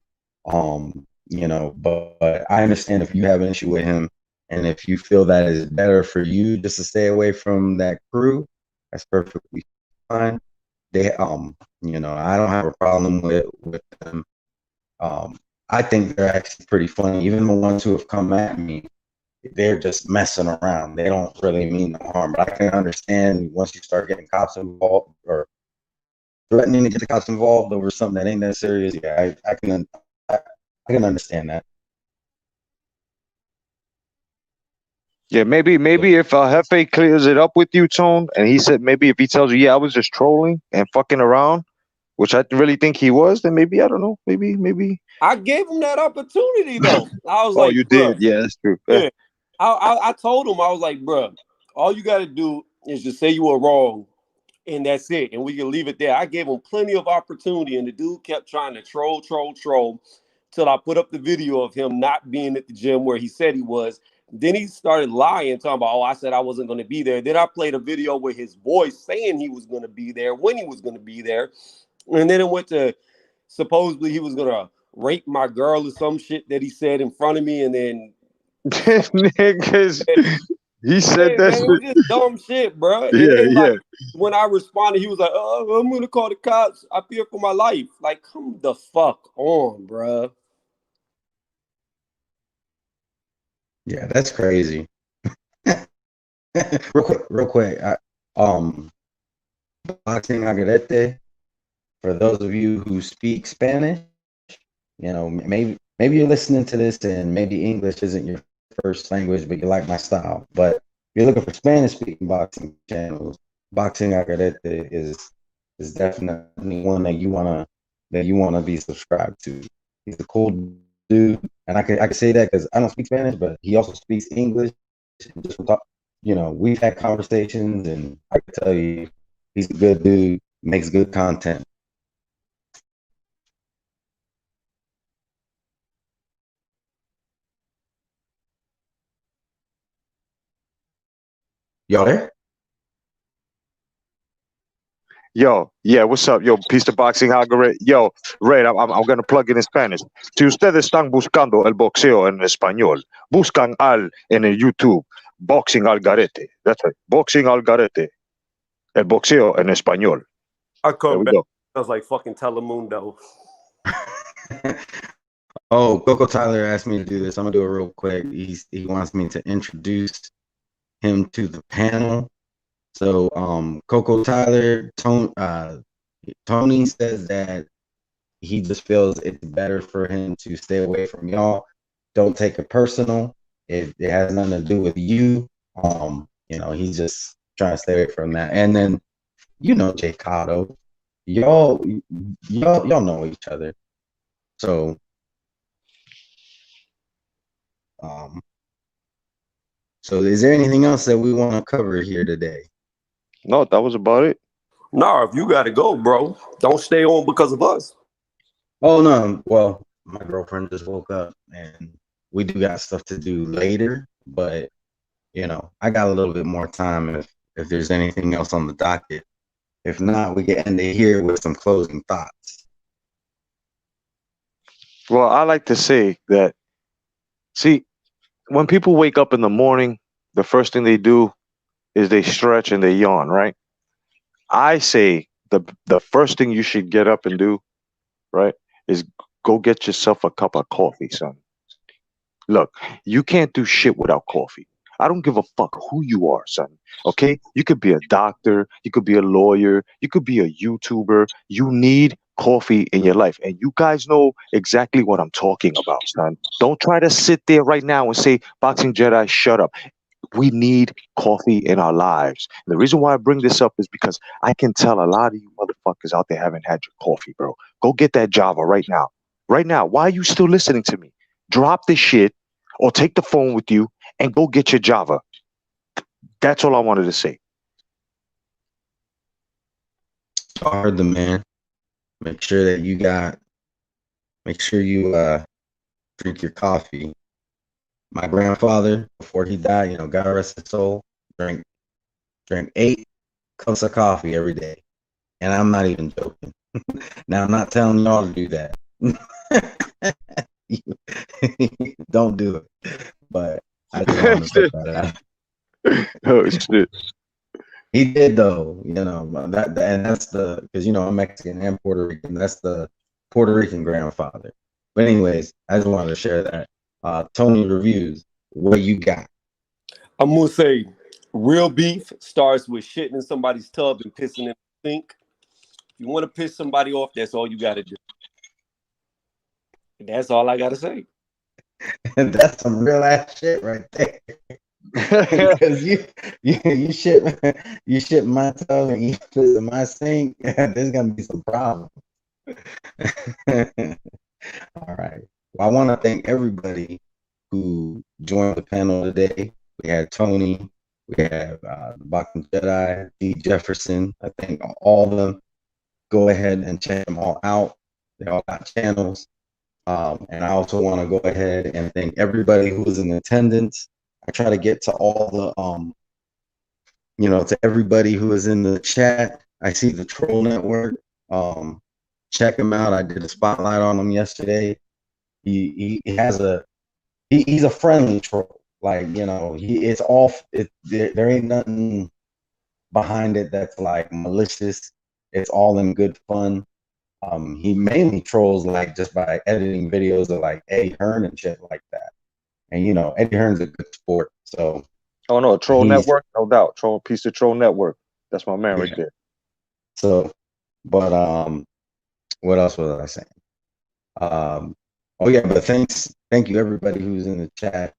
but I understand if you have an issue with him and if you feel that is better for you just to stay away from that crew, That's perfectly fine. They I don't have a problem with them. I think they're actually pretty funny. Even the ones who have come at me, they're just messing around. They don't really mean no harm. But I can understand once you start getting cops involved or threatening to get the cops involved over something that ain't that serious. Yeah, I can understand that. Yeah, maybe if Hefe clears it up with you, Tone, and he said maybe if he tells you, yeah, I was just trolling and fucking around, which I really think he was, then maybe I don't know, maybe. I gave him that opportunity though. I was Oh, like, you bro, did? Yeah, that's true. yeah. I told him, I was like, bro, all you got to do is just say you were wrong, and that's it, and we can leave it there. I gave him plenty of opportunity, and the dude kept trying to troll, till I put up the video of him not being at the gym where he said he was. Then he started lying, talking about, oh, I said I wasn't going to be there. Then I played a video with his voice saying he was going to be there when he was going to be there, and then it went to supposedly he was going to rape my girl or some shit that he said in front of me, and then Niggas, he said hey that man, it was shit. just dumb shit, bro. And Yeah, then yeah. like when I responded, he was like, "Oh, I'm gonna call the cops. I fear for my life." Like, come the fuck on, bro. Yeah, that's crazy. Real quick. Boxing Agrete. For those of you who speak Spanish, maybe you're listening to this and maybe English isn't your first language, but you like my style. But if you're looking for Spanish speaking boxing channels, Boxing Agrete is definitely one that you wanna be subscribed to. He's a cool dude, and I can say that because I don't speak Spanish, but he also speaks English. And just talk, we've had conversations, and I can tell you, he's a good dude, makes good content. Y'all there? Yo, yeah, what's up? Yo, piece of boxing algorithm. Yo, Red, I'm gonna plug in Spanish. Si ustedes están buscando el boxeo en español, buscan en el YouTube, Boxing al Garete. That's right, Boxing al Garete. El boxeo en español. I There come we back. go. I was like fucking Telemundo. Oh, Coco Tyler asked me to do this. I'm gonna do it real quick. He wants me to introduce him to the panel. So, Coco Tyler, Tony says that he just feels it's better for him to stay away from y'all. Don't take it personal. It has nothing to do with you. He's just trying to stay away from that. And then, Jay Cotto, y'all know each other. So, um, so is there anything else that we want to cover here today? No, that was about it. Nah, if you gotta go, bro, don't stay on because of us. Oh no, well, my girlfriend just woke up and we do got stuff to do later, but I got a little bit more time if there's anything else on the docket. If not, we can end it here with some closing thoughts. Well, I like to say that, see, when people wake up in the morning, the first thing they do is they stretch and they yawn, right? I say the first thing you should get up and do, right, is go get yourself a cup of coffee, son. Look, you can't do shit without coffee. I don't give a fuck who you are, son. Okay? You could be a doctor, you could be a lawyer, you could be a YouTuber. You need coffee in your life. And you guys know exactly what I'm talking about, son. Don't try to sit there right now and say, Boxing Jedi, shut up. We need coffee in our lives. And the reason why I bring this up is because I can tell a lot of you motherfuckers out there haven't had your coffee, bro. Go get that Java right now. Right now. Why are you still listening to me? Drop this shit or take the phone with you and go get your Java. That's all I wanted to say. I heard the man. Make sure that make sure you drink your coffee. My grandfather, before he died, God rest his soul, drank 8 cups of coffee every day. And I'm not even joking. Now I'm not telling y'all to do that. Don't do it. But I just wanted to put that out. Oh shit. He did though, and that's the because I'm Mexican and Puerto Rican. That's the Puerto Rican grandfather. But anyways, I just wanted to share that. Tony reviews. What you got? I'm gonna say real beef starts with shitting in somebody's tub and pissing in the sink. If you want to piss somebody off, that's all you gotta do. That's all I gotta say. That's some real ass shit right there. Because you shit my tub and you piss in my sink. There's gonna be some problems. All right. Well, I want to thank everybody who joined the panel today. We had Tony, we have the Bachman Jedi, D. Jefferson. I think all of them. Go ahead and check them all out. They all got channels. And I also want to go ahead and thank everybody who was in attendance. I try to get to all to everybody who is in the chat. I see the Troll Network. Check him out. I did a spotlight on him yesterday. He's a friendly troll. Like, there ain't nothing behind it that's like malicious. It's all in good fun. He mainly trolls like just by editing videos of like Eddie Hearn and shit like that. And Eddie Hearn's a good sport. So Oh no, Troll Network, no doubt. Piece of Troll Network. That's my man right there. So, but what else was I saying? Oh yeah, but thank you everybody who's in the chat.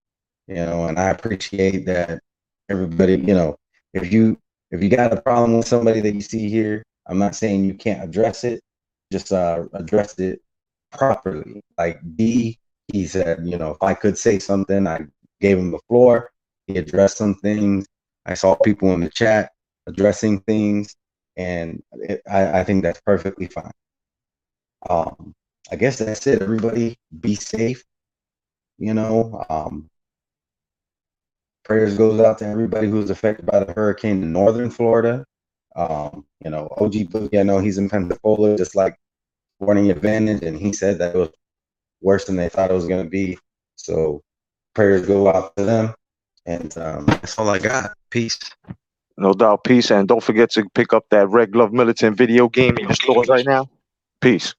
And I appreciate that everybody. If you got a problem with somebody that you see here, I'm not saying you can't address it. Just address it properly. Like D, he said, if I could say something, I gave him the floor. He addressed some things. I saw people in the chat addressing things, and I think that's perfectly fine. I guess that's it. Everybody be safe. Prayers goes out to everybody who's affected by the hurricane in northern Florida. OG Boogie, I know he's in Pensacola, just like Sporting Advantage, and he said that it was worse than they thought it was going to be. So prayers go out to them, and that's all I got. Peace. No doubt, peace, and don't forget to pick up that Red Glove Militant video game in the stores right now. Peace.